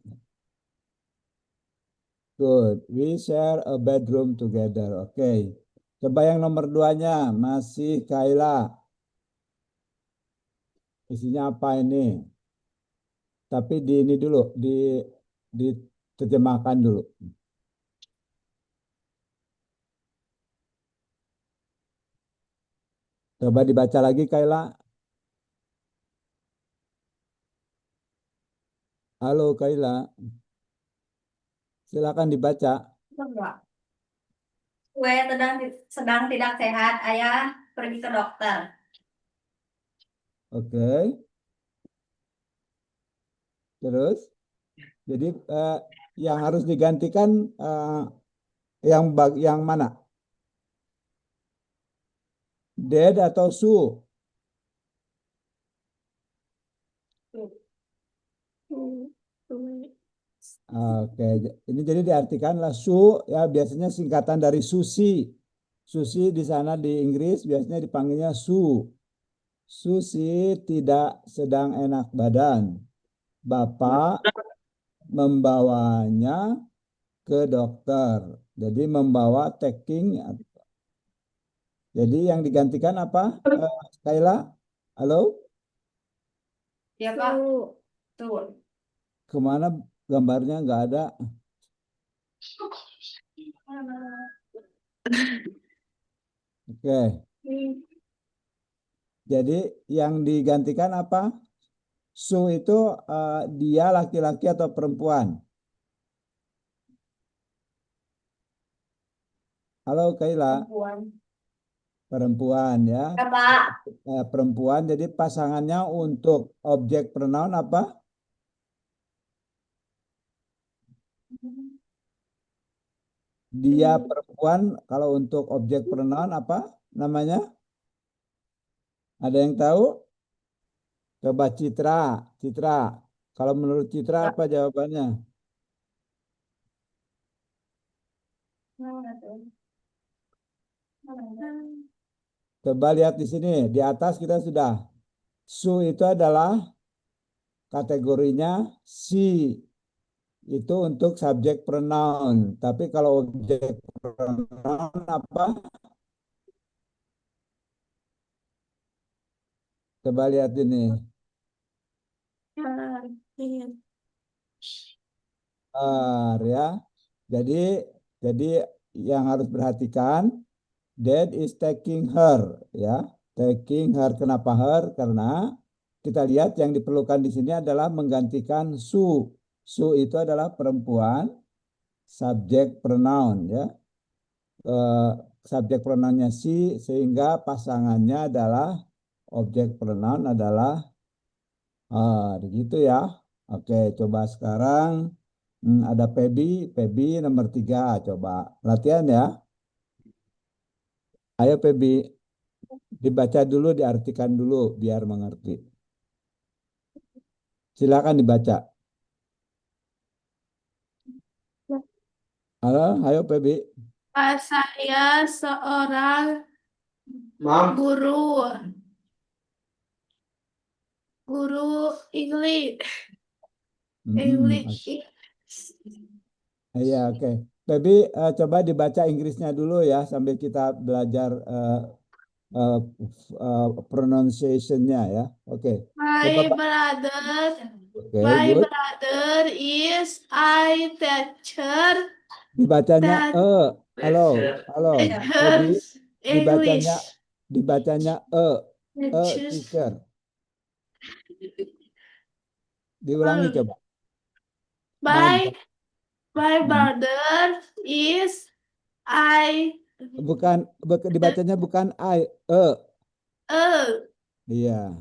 good. We share a bedroom together. Oke. Coba yang nomor 2-nya masih Kayla. Isinya apa ini? Tapi di ini dulu, diterjemahkan dulu. Coba dibaca lagi Kayla. Halo Kayla. Silakan dibaca. Kue sedang tidak sehat, ayah pergi ke dokter. Oke. Terus, jadi yang harus digantikan yang mana? Dad atau Su? Oke, ini jadi diartikanlah Su ya biasanya singkatan dari Susi. Susi di sana di Inggris biasanya dipanggilnya Su. Susi tidak sedang enak badan. Bapak membawanya ke dokter. Jadi membawa taking. Jadi yang digantikan apa? Kayla? Halo? Ya Pak, tuh. Kemana gambarnya nggak ada? Oke. Jadi yang digantikan apa? Su itu dia laki-laki atau perempuan? Halo Kayla. Perempuan ya. Ya Pak, Perempuan jadi pasangannya untuk objek pronoun apa? Dia perempuan kalau untuk objek pronoun apa namanya? Ada yang tahu? Coba Citra. Citra. Kalau menurut Citra apa jawabannya? Coba lihat di sini. Di atas kita sudah. Su itu adalah kategorinya si. Itu untuk subjek pronoun. Tapi kalau objek pronoun apa? Coba lihat ini. Ya. Jadi yang harus perhatikan, Dad is taking her, ya. Taking her, kenapa her? Karena kita lihat yang diperlukan di sini adalah menggantikan Su. Su itu adalah perempuan, subjek pronoun, ya. Subjek pronounnya si, sehingga pasangannya adalah objek pronoun adalah gitu ya. Oke, coba sekarang ada Pebi nomor 3. Coba latihan ya. Ayo Pebi, dibaca dulu, diartikan dulu biar mengerti. Silakan dibaca. Halo, ayo Pebi. Saya seorang Mam. guru English. Iya, oke. Pebi, coba dibaca Inggrisnya dulu ya sambil kita belajar pronunciation-nya ya. Oke. My Coba, brother good. is a teacher. Dibacanya halo Pebi, English. dibacanya teacher. Diulangi coba. My brother is Bukan dibacanya bukan iya.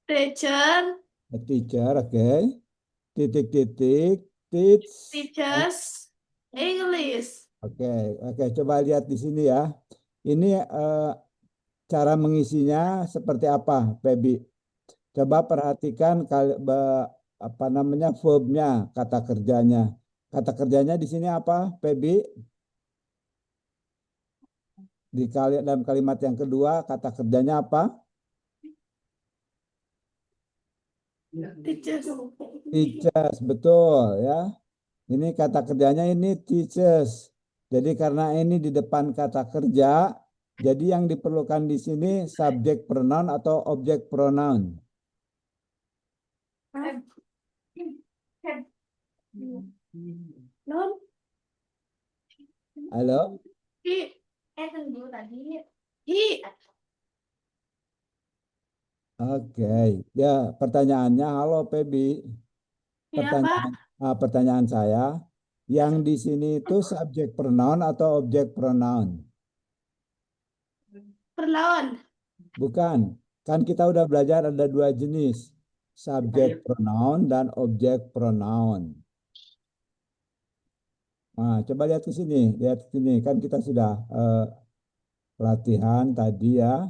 teacher. Teacher, oke. Titik-titik, Teaches English. Oke, coba lihat di sini ya. Ini cara mengisinya seperti apa, Pebi? Coba perhatikan apa namanya verbnya, kata kerjanya. Kata kerjanya di sini apa, Pebi? Dalam kalimat yang kedua, kata kerjanya apa? Teachers. Teachers, betul ya. Ini kata kerjanya ini teachers. Jadi karena ini di depan kata kerja, jadi yang diperlukan di sini subjek pronoun atau objek pronoun. Non. Halo? He. Tunggu tadi. He. Oke. Ya, pertanyaannya, halo Pebi. Ya, Pak. Pertanyaan saya, yang di sini itu subjek pronoun atau objek pronoun? Perlawan. Bukan. Kan kita udah belajar ada dua jenis. Subjek pronoun dan objek pronoun. Nah, coba lihat ke sini. Lihat ke sini. Kan kita sudah latihan tadi ya.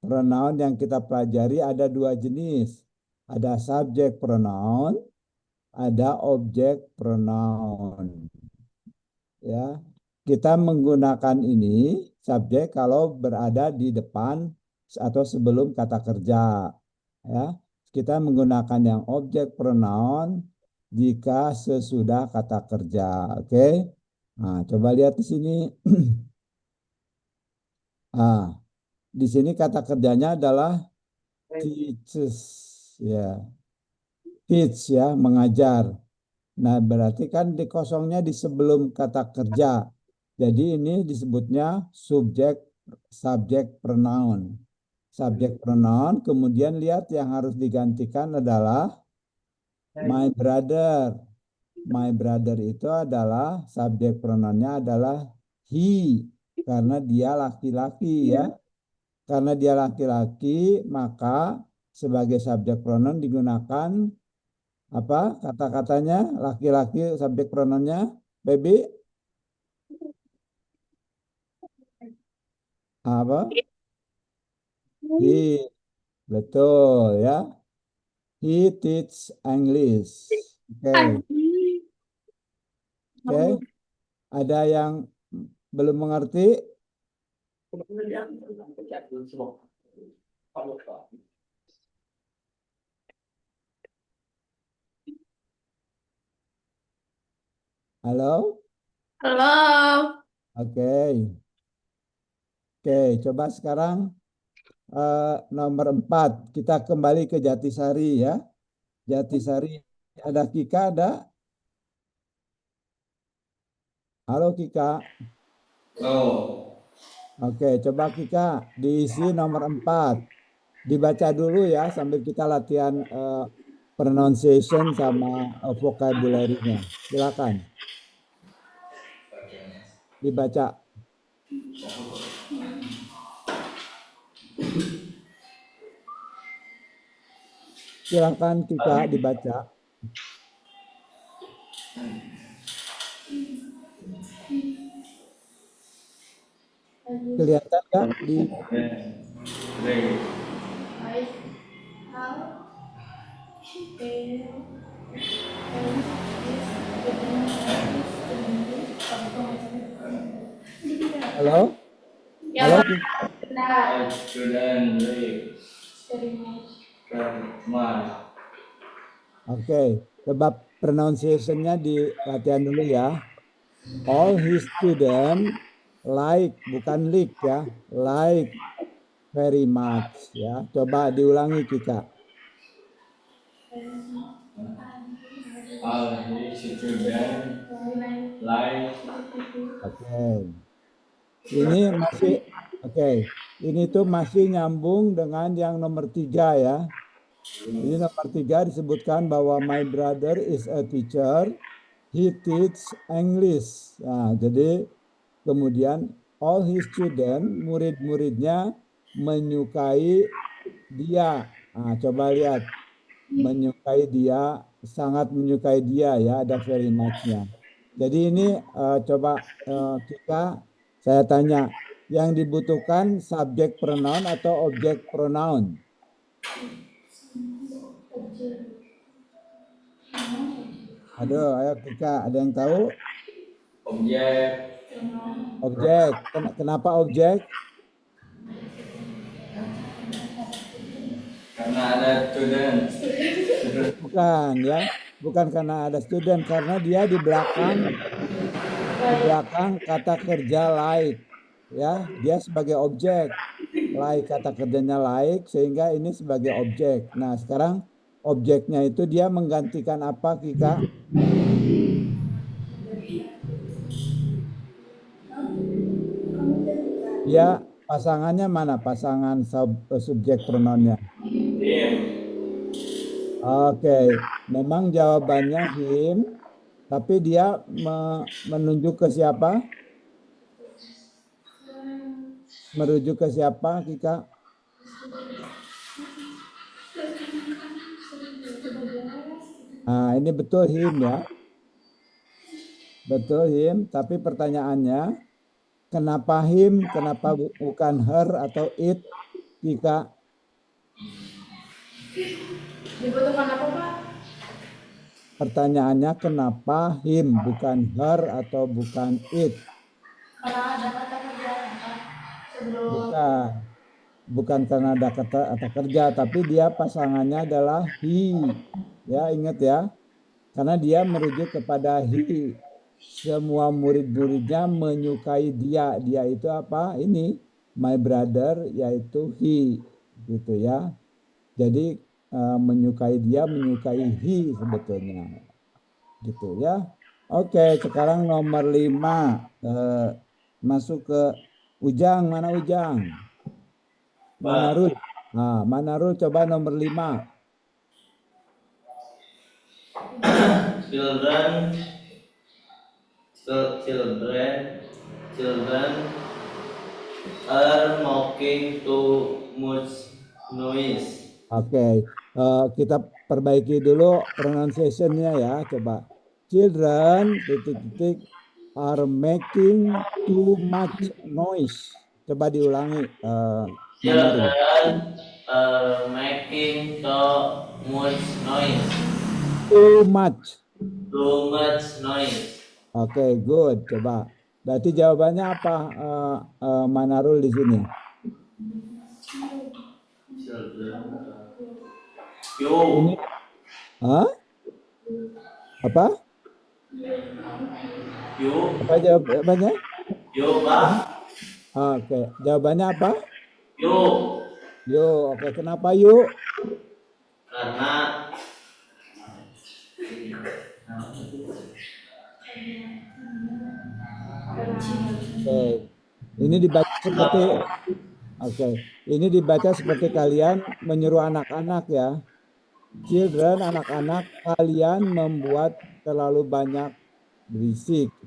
Pronoun yang kita pelajari ada dua jenis. Ada subjek pronoun, ada objek pronoun. Ya, kita menggunakan ini subjek kalau berada di depan atau sebelum kata kerja. Ya, kita menggunakan yang objek pronoun jika sesudah kata kerja. Oke. Nah, coba lihat di sini. Di sini kata kerjanya adalah teaches, ya, teach ya, mengajar. Nah, berarti kan di kosongnya di sebelum kata kerja. Jadi ini disebutnya subjek pronoun. Subjek pronoun, kemudian lihat yang harus digantikan adalah my brother. My brother itu adalah subjek pronounnya adalah he, karena dia laki-laki ya. Karena dia laki-laki, maka sebagai subjek pronoun digunakan apa kata-katanya laki-laki subjek pronounnya, baby? Apa? He, betul ya. He teach English. Oke. Oke. Ada yang belum mengerti? Halo? Halo. Oke. Oke, coba sekarang nomor 4. Kita kembali ke Jatisari ya. Jatisari, ada Kika, ada? Halo Kika. Oh. Oke, coba Kika diisi nomor 4. Dibaca dulu ya sambil kita latihan pronunciation sama vocabulary-nya. Silakan. Dibaca. Silakan Kika dibaca. Kelihatan nggak di Halo? Ya, Halo? Pak. Benar. I shouldn't live very much. Oke, coba pronunciation-nya di latihan dulu ya. All his students like, bukan like ya, like very much ya. Coba diulangi Kika. All his children like. Oke. Ini masih Ini tuh masih nyambung dengan yang nomor 3 ya. Ini nomor 3 disebutkan bahwa my brother is a teacher. He teach English. Nah, jadi kemudian all his students, murid-muridnya menyukai dia. Nah, coba lihat. Menyukai dia, sangat menyukai dia ya, ada very much-nya. Jadi ini coba saya tanya, yang dibutuhkan subjek pronoun atau objek pronoun? Ayo Kika, ada yang tahu? Objek. Objek. Kenapa objek? Karena ada student. Bukan ya, bukan karena ada student, karena dia di belakang kata kerja like, ya, dia sebagai objek. Like kata kerjanya like, sehingga ini sebagai objek. Nah, sekarang objeknya itu dia menggantikan apa, Kika? Dia pasangannya mana? Pasangan subjek pronounnya. Him. Oke, memang jawabannya him, tapi dia menunjuk ke siapa? Merujuk ke siapa, Kika? Nah, ini betul him ya. Betul him, tapi pertanyaannya, kenapa him, kenapa bukan her atau it, Kika? Dibutuhkan apa, Pak? Pertanyaannya kenapa him, bukan her atau bukan it? Karena ada kata kerja, Pak. Sebelum Bukan karena ada kata kerja, tapi dia pasangannya adalah he. Ya, ingat ya. Karena dia merujuk kepada he. Semua murid-muridnya menyukai dia. Dia itu apa? Ini my brother, yaitu he, gitu ya. Jadi menyukai dia, menyukai he sebetulnya, gitu ya. Oke, sekarang nomor 5 masuk ke Ujang. Mana Ujang? Manarul. Nah, Manarul coba nomor 5. Children are making too much noise. Oke, kita perbaiki dulu pronunciation-nya ya, coba. Children are making too much noise. Coba diulangi. Manarul. Children are making too much noise. Too much. Too much noise. Oke, good. Coba. Berarti jawabannya apa, Manarul di sini? Yo. Ini, apa? Yo. Apa jawabannya? Yo, Pak. Oke, jawabannya apa? Yo. Yuk, oke. Kenapa yuk? Karena Oke. Ini dibaca seperti ini dibaca seperti kalian menyuruh anak-anak ya. Children, anak-anak, kalian membuat terlalu banyak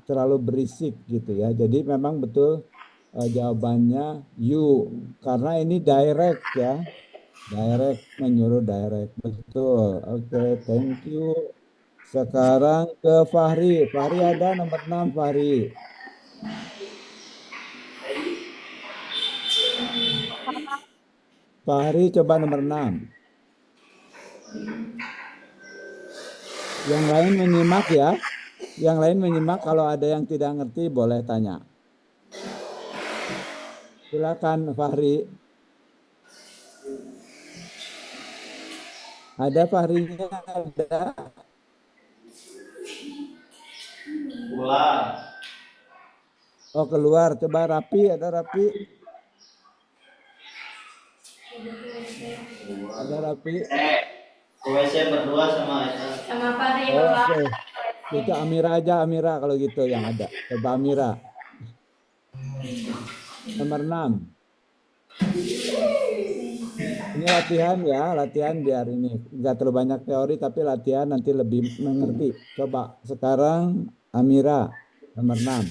terlalu berisik gitu ya. Jadi memang betul jawabannya you, karena ini direct ya. Direct, menyuruh direct. Betul. Oke, thank you. Sekarang ke Fahri. Fahri ada nomor 6, Fahri. Fahri coba nomor 6. Yang lain menyimak ya. Yang lain menyimak, kalau ada yang tidak ngerti boleh tanya. Silakan Fahri. Ada Fahrinya? Ada. pulang. Oh, keluar. Coba Rapi, ada Rapi? Ada Rapi? WC berdua sama Esa. sama Fahri, Oh, Bapak. oke. Itu Amira aja, Amira kalau gitu yang ada. Coba Amira. Nomor 6. Ini latihan ya, latihan biar ini nggak terlalu banyak teori, tapi latihan nanti lebih mengerti. Coba sekarang Amira nomor 6.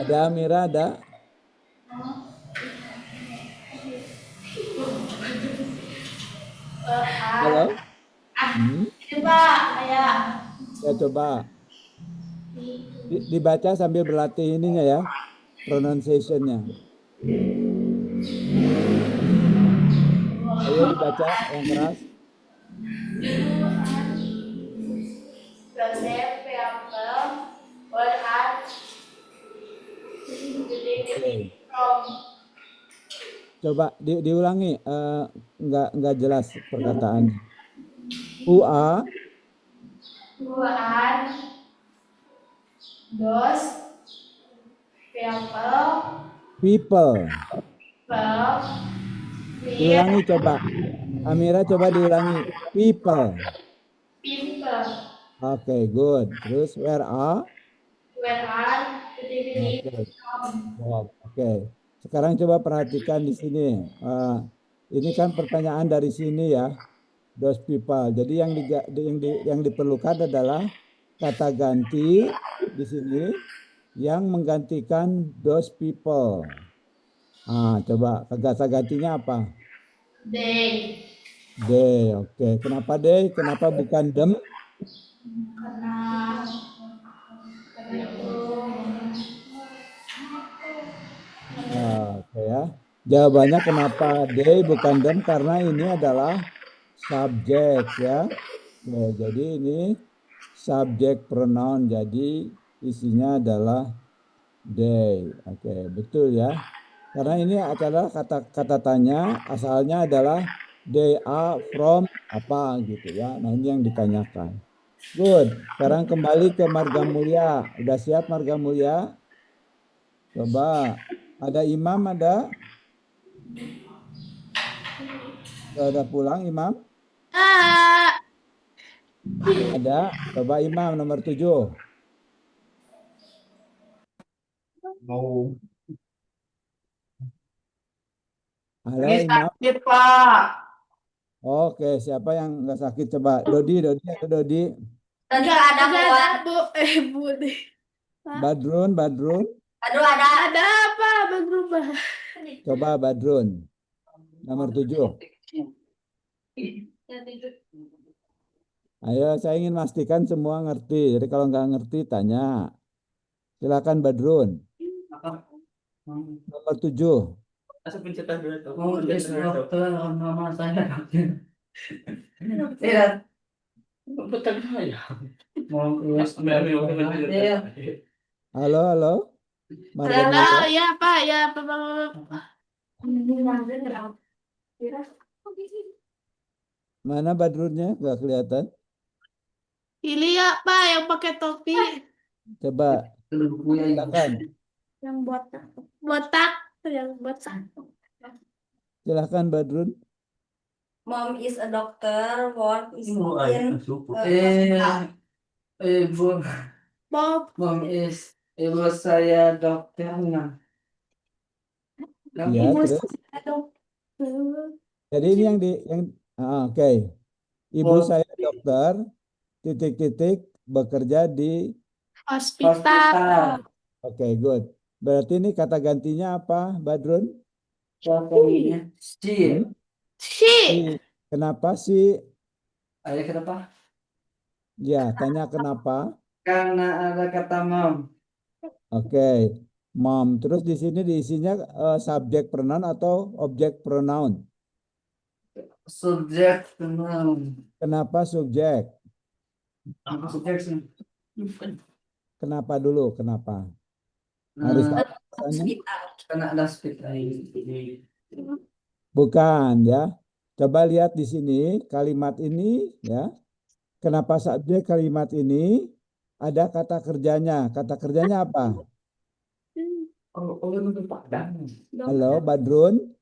Ada Amira, ada? Halo? Ini Pak, kayak Ya coba dibaca sambil berlatih ininya ya, pronunciation-nya. Ayo dibaca yang keras. Joseph Peter were at Oke. from. Coba diulangi, nggak jelas perkataannya. Who are Who are those people people? Diulangi with coba. Amira coba diulangi. People. people? Oke, good. Terus where are? Where are the Oke. from? Oke. Sekarang coba perhatikan di sini. Ini kan pertanyaan dari sini ya. Those people. Jadi yang diperlukan adalah kata ganti di sini yang menggantikan those people. Coba kata gantinya apa? They. They. Oke. Kenapa they? Kenapa bukan them? Karena itu Oke ya. Jawabannya kenapa they bukan them? Karena ini adalah subjek ya. Oke, jadi ini subjek pronoun. Jadi isinya adalah they. Oke, betul ya. Karena ini adalah kata tanya, asalnya adalah they are from apa gitu ya. Nah, ini yang ditanyakan. Good. Sekarang kembali ke Marga Mulia. Udah siap Marga Mulia? Coba. Ada Imam ada? Sudah pulang Imam? Ada. Coba Imam nomor 7. Mau. Halo Ini Imam. sakit, Pak. Oke, siapa yang nggak sakit? Coba Dodi ada Dodi. Tadi ada buat. Bu. Bu deh. Badrun. Aduh ada. Ada apa? Berubah. Coba Badrun. Nomor 7. Ayo, saya ingin pastikan semua ngerti. Jadi kalau nggak ngerti, tanya. Silakan Badrun. Nomor 7. Asal pencetan dulu tuh. Mau dokter nama saya dokter. Tidak. Betul ya. Mau kelas ya. Halo. Marga Halo, Mulia. ya Pak, ya Pak. Mana Badrunnya? Nggak kelihatan. Ini ya Pak, yang pakai topi, Coba silakan. yang botak, yang botak. Silakan Badrun. Mom is a doctor. Work is in. Ibu, Bob, ibu saya dokternya. Ya, terus. Jadi ini oke. Ibu saya dokter, bekerja di hospital. Oke, good. Berarti ini kata gantinya apa, Badrun? Contohnya si. Si. Kenapa sih? Ayah kenapa? Ya, tanya kenapa. Karena ada kata mom. Oke, mom. Terus di sini diisinya subjek pronoun atau objek pronoun? Subjek pronoun. Kenapa subjek? Subjek sih. Kenapa dulu? Kenapa? Harus tahu alasannya? Karena ada speak Bukan ya. Coba lihat di sini kalimat ini ya. Kenapa subjek kalimat ini ada kata kerjanya? Kata kerjanya apa? Halo, Badrun.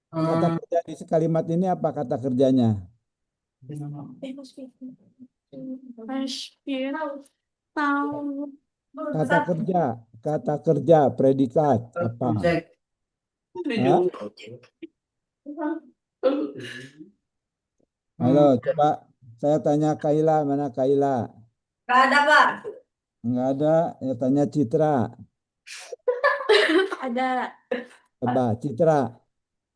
Kata kerja di kalimat ini apa kata kerjanya? Kata kerja, predikat apa? Hah? Halo, coba saya tanya Kaila, mana Kaila? Nggak ada Pak. Enggak ada, ya tanya Citra. Ada. Coba Citra.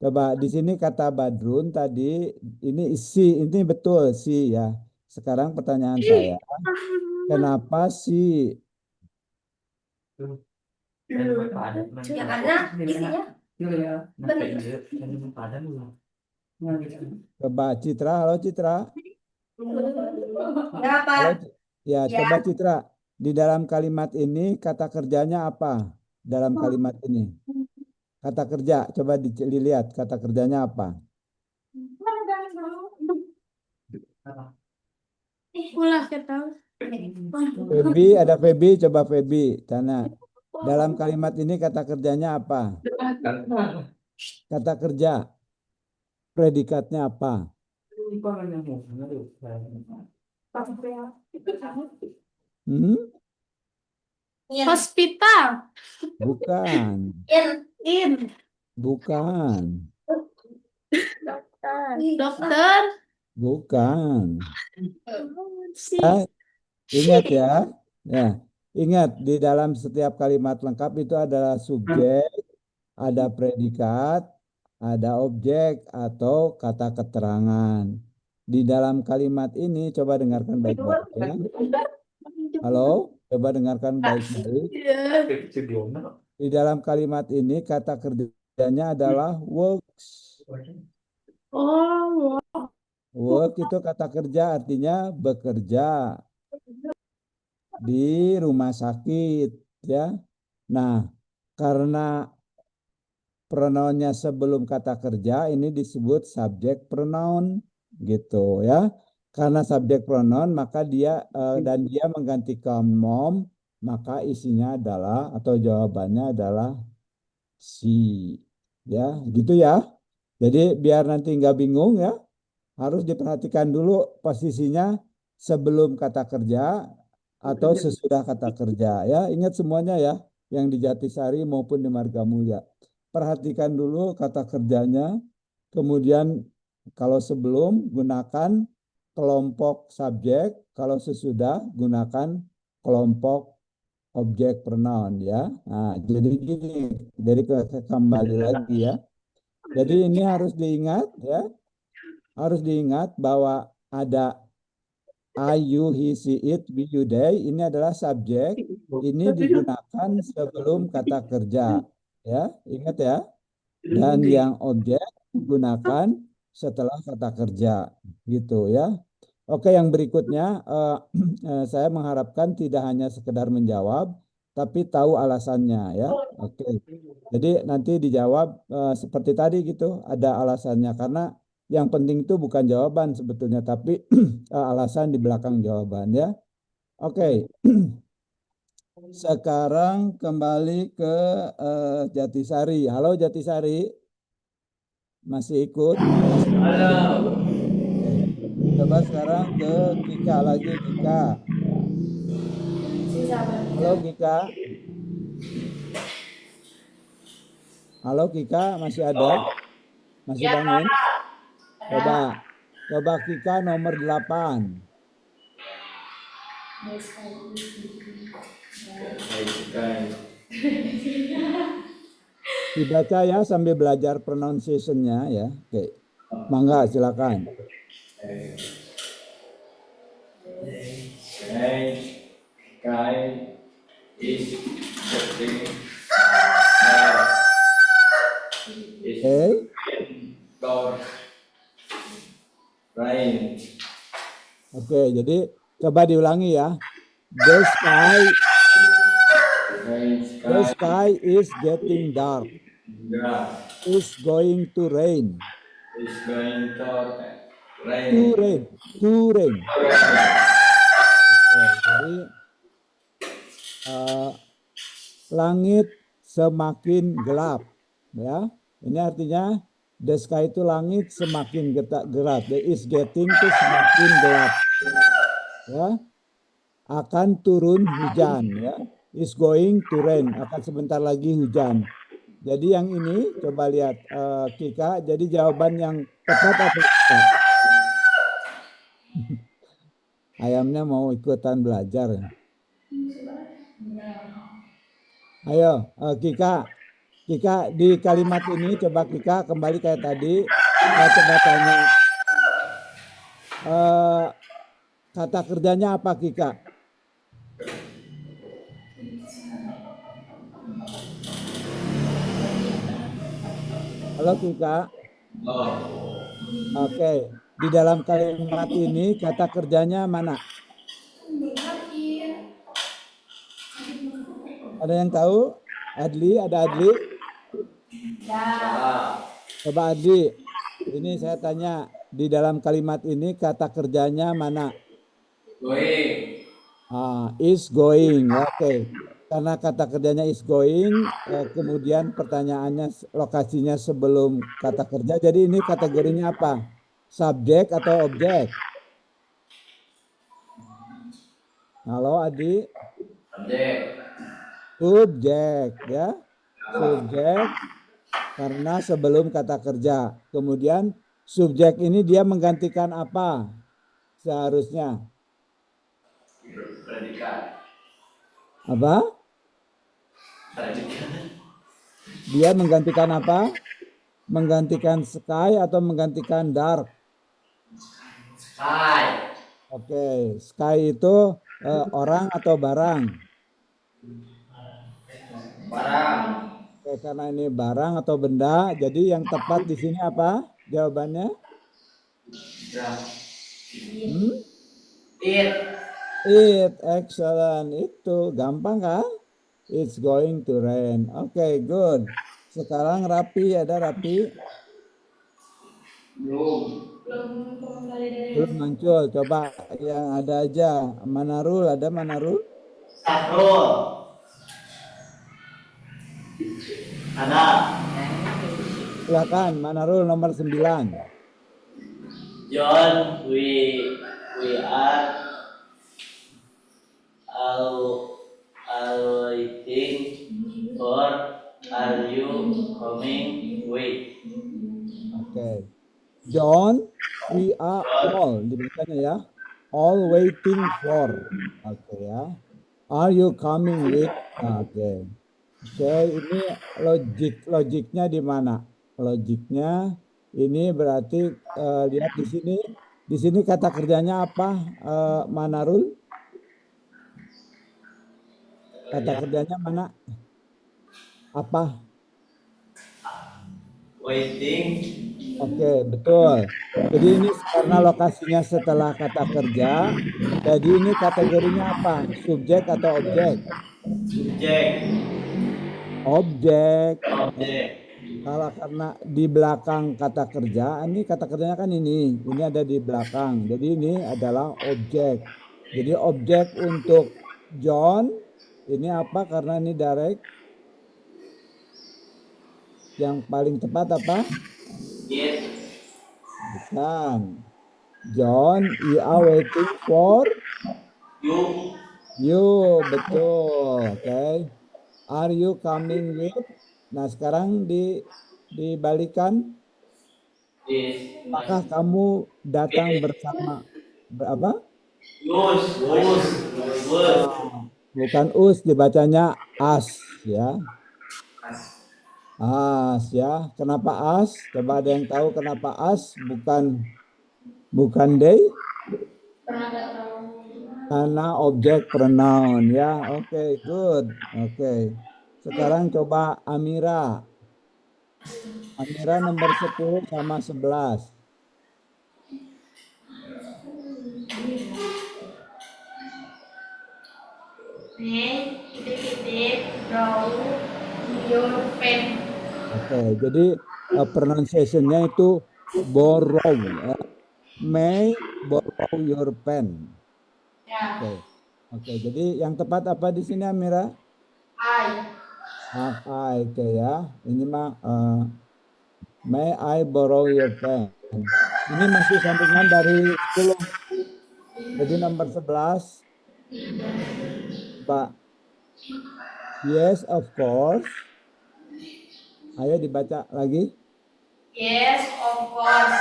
Coba di sini kata Badrun tadi ini ini betul si ya. Sekarang pertanyaan saya, kenapa si? Ya karena isinya. Coba Citra, halo Citra. Kenapa? Halo, ya, Ya. coba Citra. Di dalam kalimat ini kata kerjanya apa? Dalam kalimat ini. Kata kerja, coba dilihat kata kerjanya apa? Ulah kita. Feby, ada Feby, coba Feby. Tanya, dalam kalimat ini kata kerjanya apa? Kata kerja, predikatnya apa? Hmm? Hospital. Bukan, In. bukan, Dokter. bukan. Si. Ingat ya, ingat di dalam setiap kalimat lengkap itu adalah subjek, ada predikat, ada objek atau kata keterangan. Di dalam kalimat ini coba dengarkan baik-baik ya. Halo, coba dengarkan baik-baik. Di dalam kalimat ini kata kerjanya adalah works. Oh, Work itu kata kerja artinya bekerja di rumah sakit ya. Nah, karena pronounnya sebelum kata kerja ini disebut subjek pronoun gitu ya. Karena subjek pronoun maka dia dan dia menggantikan mom, maka isinya adalah atau jawabannya adalah si ya, gitu ya. Jadi biar nanti nggak bingung ya, harus diperhatikan dulu posisinya sebelum kata kerja atau sesudah kata kerja ya. Ingat semuanya ya, yang di Jatisari maupun di Margamulya. Perhatikan dulu kata kerjanya, kemudian kalau sebelum gunakan kelompok subjek, kalau sesudah gunakan kelompok objek pronoun ya. Nah, jadi gini, jadi kembali lagi ya. Jadi ini harus diingat ya. Harus diingat bahwa ada I, you, he, she, it, we, you, they. Ini adalah subjek. Ini digunakan sebelum kata kerja. Ya, ingat ya. Dan yang objek digunakan setelah kata kerja. Gitu ya. Oke, yang berikutnya saya mengharapkan tidak hanya sekedar menjawab, tapi tahu alasannya ya. Oke. Jadi nanti dijawab seperti tadi gitu, ada alasannya karena yang penting itu bukan jawaban sebetulnya, tapi alasan di belakang jawaban ya. Oke. Sekarang kembali ke Jatisari. Halo Jatisari. Masih ikut? Halo. Coba sekarang ke Kika lagi, Kika. Halo Kika. Halo Kika, masih ada? Masih bangun? Coba Kika nomor 8. Dibaca ya sambil belajar pronunciation-nya ya. Oke. Mangga silakan. Sky is getting Oke. door rain. Oke, jadi coba diulangi ya. The sky is getting dark. It's going to rain. Is going to rain. To rain. Oke, jadi langit semakin gelap ya. Ini artinya the sky itu langit semakin gelap. The is getting itu semakin gelap. Ya. Akan turun hujan ya. Is going to rain, akan sebentar lagi hujan. Jadi yang ini coba lihat Kika, jadi jawaban yang tepat atau tidak? Ayamnya mau ikutan belajar ya. Ayo Kika di kalimat ini coba Kika kembali kayak tadi, coba tanya kata kerjanya apa Kika? Halo Kika. Oke, di dalam kalimat ini kata kerjanya mana? Ada yang tahu? Adli, ada Adli? Da. Coba Adi, ini saya tanya, di dalam kalimat ini kata kerjanya mana? Going. Is going, ya, oke. Karena kata kerjanya is going, kemudian pertanyaannya lokasinya sebelum kata kerja. Jadi ini kategorinya apa? Subjek atau objek? Halo Adi, Subjek. subjek ya, subjek karena sebelum kata kerja. Kemudian subjek ini dia menggantikan apa seharusnya? Predikat. Apa? Predikat. Dia menggantikan apa? Menggantikan sky atau menggantikan dark? Sky. Oke, sky itu orang atau barang? Barang. Oke, karena ini barang atau benda, jadi yang tepat di sini apa jawabannya? Ya. Hmm? It. It, excellent. Itu gampang kan? It's going to rain. Oke, good. Sekarang Rapi, ada Rapi? Belum. Belum kembali dari Belum muncul. Coba yang ada aja. Manarul, ada Manarul? Sahrul. Ada. Silakan, Manarul nomor 9. John, we are all waiting for. Are you coming? Wait. Oke. John, we are all. Dibacanya ya. All waiting for. Oke ya. Are you coming with? Oke. Oke, ini logiknya di mana? Logiknya ini berarti lihat di sini. Di sini kata kerjanya apa, Manarul? Kata kerjanya mana? Apa? Waiting. Oke, betul. Jadi ini karena lokasinya setelah kata kerja, jadi ini kategorinya apa? Subjek atau objek? Subjek. Objek. Objek. Kalau karena di belakang kata kerja, ini kata kerjanya kan ini ada di belakang. Jadi ini adalah objek. Jadi objek untuk John ini apa? Karena ini direct. Yang paling tepat apa? It. Bukan. John, you are waiting for You. you. Betul. Oke. Are you coming with? Nah, sekarang dibalikan. Is. Apakah kamu datang bersama apa? Us. Bukan us, dibacanya as ya. As ya. Kenapa as? Coba ada yang tahu kenapa as bukan they? pernah nggak tahu. Karena objek pronoun ya. Oke, good. Oke. Sekarang coba Amira. Amira nomor 10 sama 11. Draw your pen. Oke, jadi pronunciation-nya itu borrow. Ya. May borrow your pen. Ya. Oke, jadi yang tepat apa di sini Amira? I, oke ya. Ini mah may I borrow your pen. Ini masih sambungan dari 10. Jadi nomor 11. Pak. Yes, of course. Ayo dibaca lagi. Yes, of course.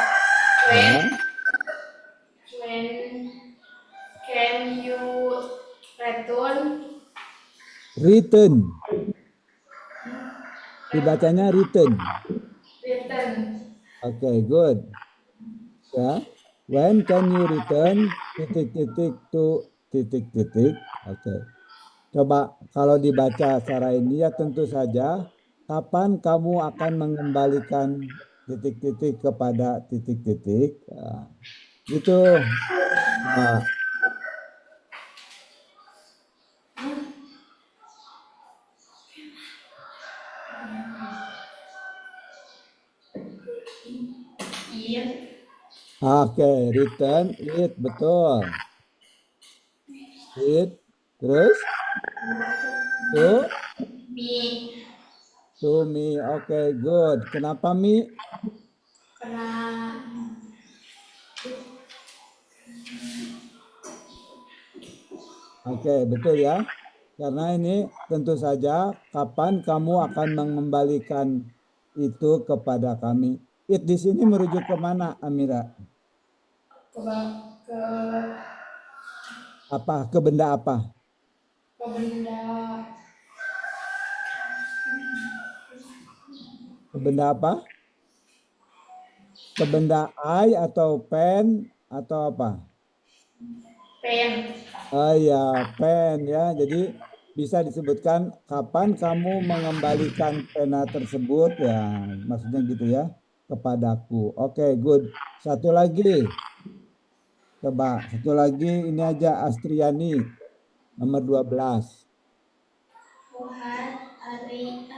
Ya. When can you return? Return. Dibacanya return. Return. Oke, good. Ya. When can you return? Titik-titik to titik-titik. Oke. Coba kalau dibaca secara ini ya tentu saja. Kapan kamu akan mengembalikan titik-titik kepada titik-titik? Nah, itu. Nah, it. Oke, return it, betul. It, terus to Me. me. Oke, good. Kenapa me? Karena Oke, betul ya. Karena ini tentu saja kapan kamu akan mengembalikan itu kepada kami. It di sini merujuk ke mana, Amira? ke Apa? Ke benda apa? benda Ke benda apa? Ke benda I atau pen atau apa? pen. Oh ya, pen ya. Jadi bisa disebutkan kapan kamu mengembalikan pena tersebut ya, maksudnya gitu ya, kepadaku. Oke, good. Satu lagi. Coba, satu lagi ini aja Astriani nomor 12. Fuad Ari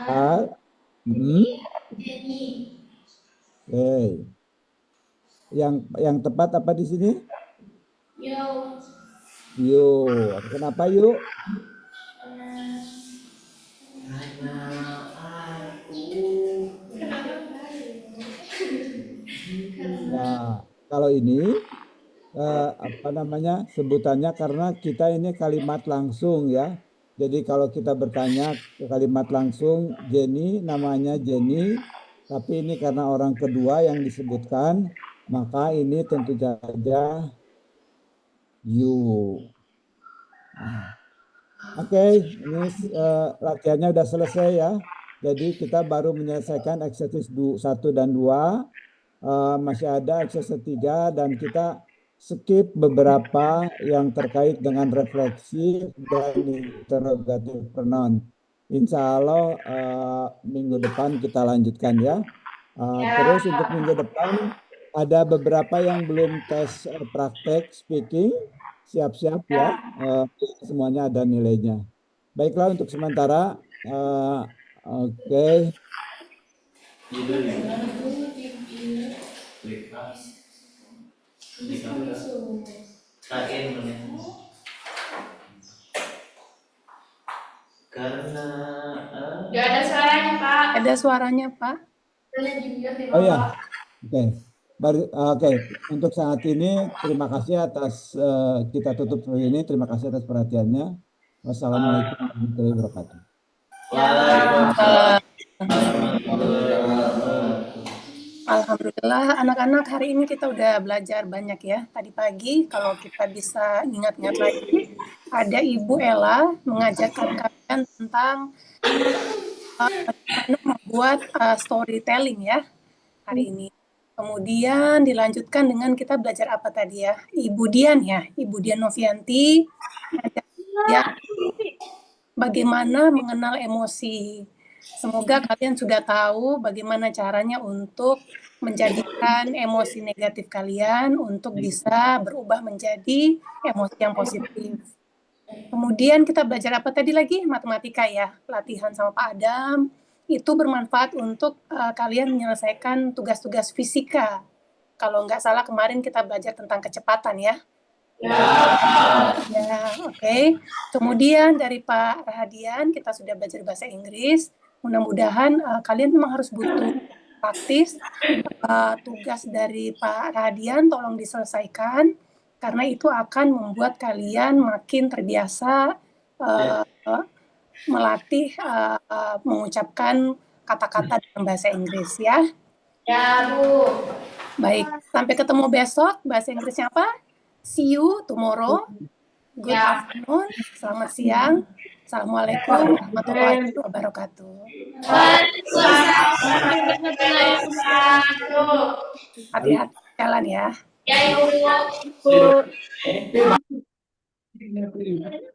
Ah, Jenny. Oke. Yang tepat apa di sini? Yo. Yuk. Kenapa yuk? Karena aku. Nah, kalau ini apa namanya sebutannya karena kita ini kalimat langsung ya. Jadi kalau kita bertanya ke kalimat langsung Jenny, namanya Jenny, tapi ini karena orang kedua yang disebutkan, maka ini tentu saja you. Oke, ini latihannya udah selesai ya. Jadi kita baru menyelesaikan exercise 1 dan 2. Masih ada exercise 3 dan kita skip beberapa yang terkait dengan refleksi dan interrogative pronoun. Insya Allah minggu depan kita lanjutkan ya. Terus untuk minggu depan ada beberapa yang belum tes praktek speaking. Siap-siap ya. Semuanya ada nilainya. Baiklah untuk sementara. Oke. Klik A. Klik apa? KN namanya. Karena Gak ada suaranya, Pak. Ada suaranya, Pak. Oh ya, oke. Oke, untuk saat ini terima kasih atas kita tutup seperti ini. Terima kasih atas perhatiannya. Wassalamualaikum warahmatullahi wabarakatuh. Alhamdulillah, anak-anak hari ini kita udah belajar banyak ya. Tadi pagi, kalau kita bisa ingat-ingat lagi, ada Ibu Ella mengajarkan kalian tentang bagaimana membuat storytelling ya hari ini. Kemudian dilanjutkan dengan kita belajar apa tadi ya? Ibu Dian ya, Ibu Dian Novianti ya, bagaimana mengenal emosi. Semoga kalian sudah tahu bagaimana caranya untuk menjadikan emosi negatif kalian untuk bisa berubah menjadi emosi yang positif. Kemudian kita belajar apa tadi lagi? Matematika ya, latihan sama Pak Adam. Itu bermanfaat untuk kalian menyelesaikan tugas-tugas fisika. Kalau nggak salah kemarin kita belajar tentang kecepatan ya. Ya, oke. Kemudian dari Pak Rahadian kita sudah belajar bahasa Inggris. Mudah-mudahan kalian memang harus butuh praktis. Tugas dari Pak Rahadian tolong diselesaikan karena itu akan membuat kalian makin terbiasa melatih mengucapkan kata-kata dalam bahasa Inggris ya. Ya, Bu. Baik, sampai ketemu besok. Bahasa Inggrisnya apa? See you tomorrow. Good afternoon. Selamat siang. Assalamualaikum warahmatullahi wabarakatuh. Hati-hati jalan ya. Ya, Ibu. Bu.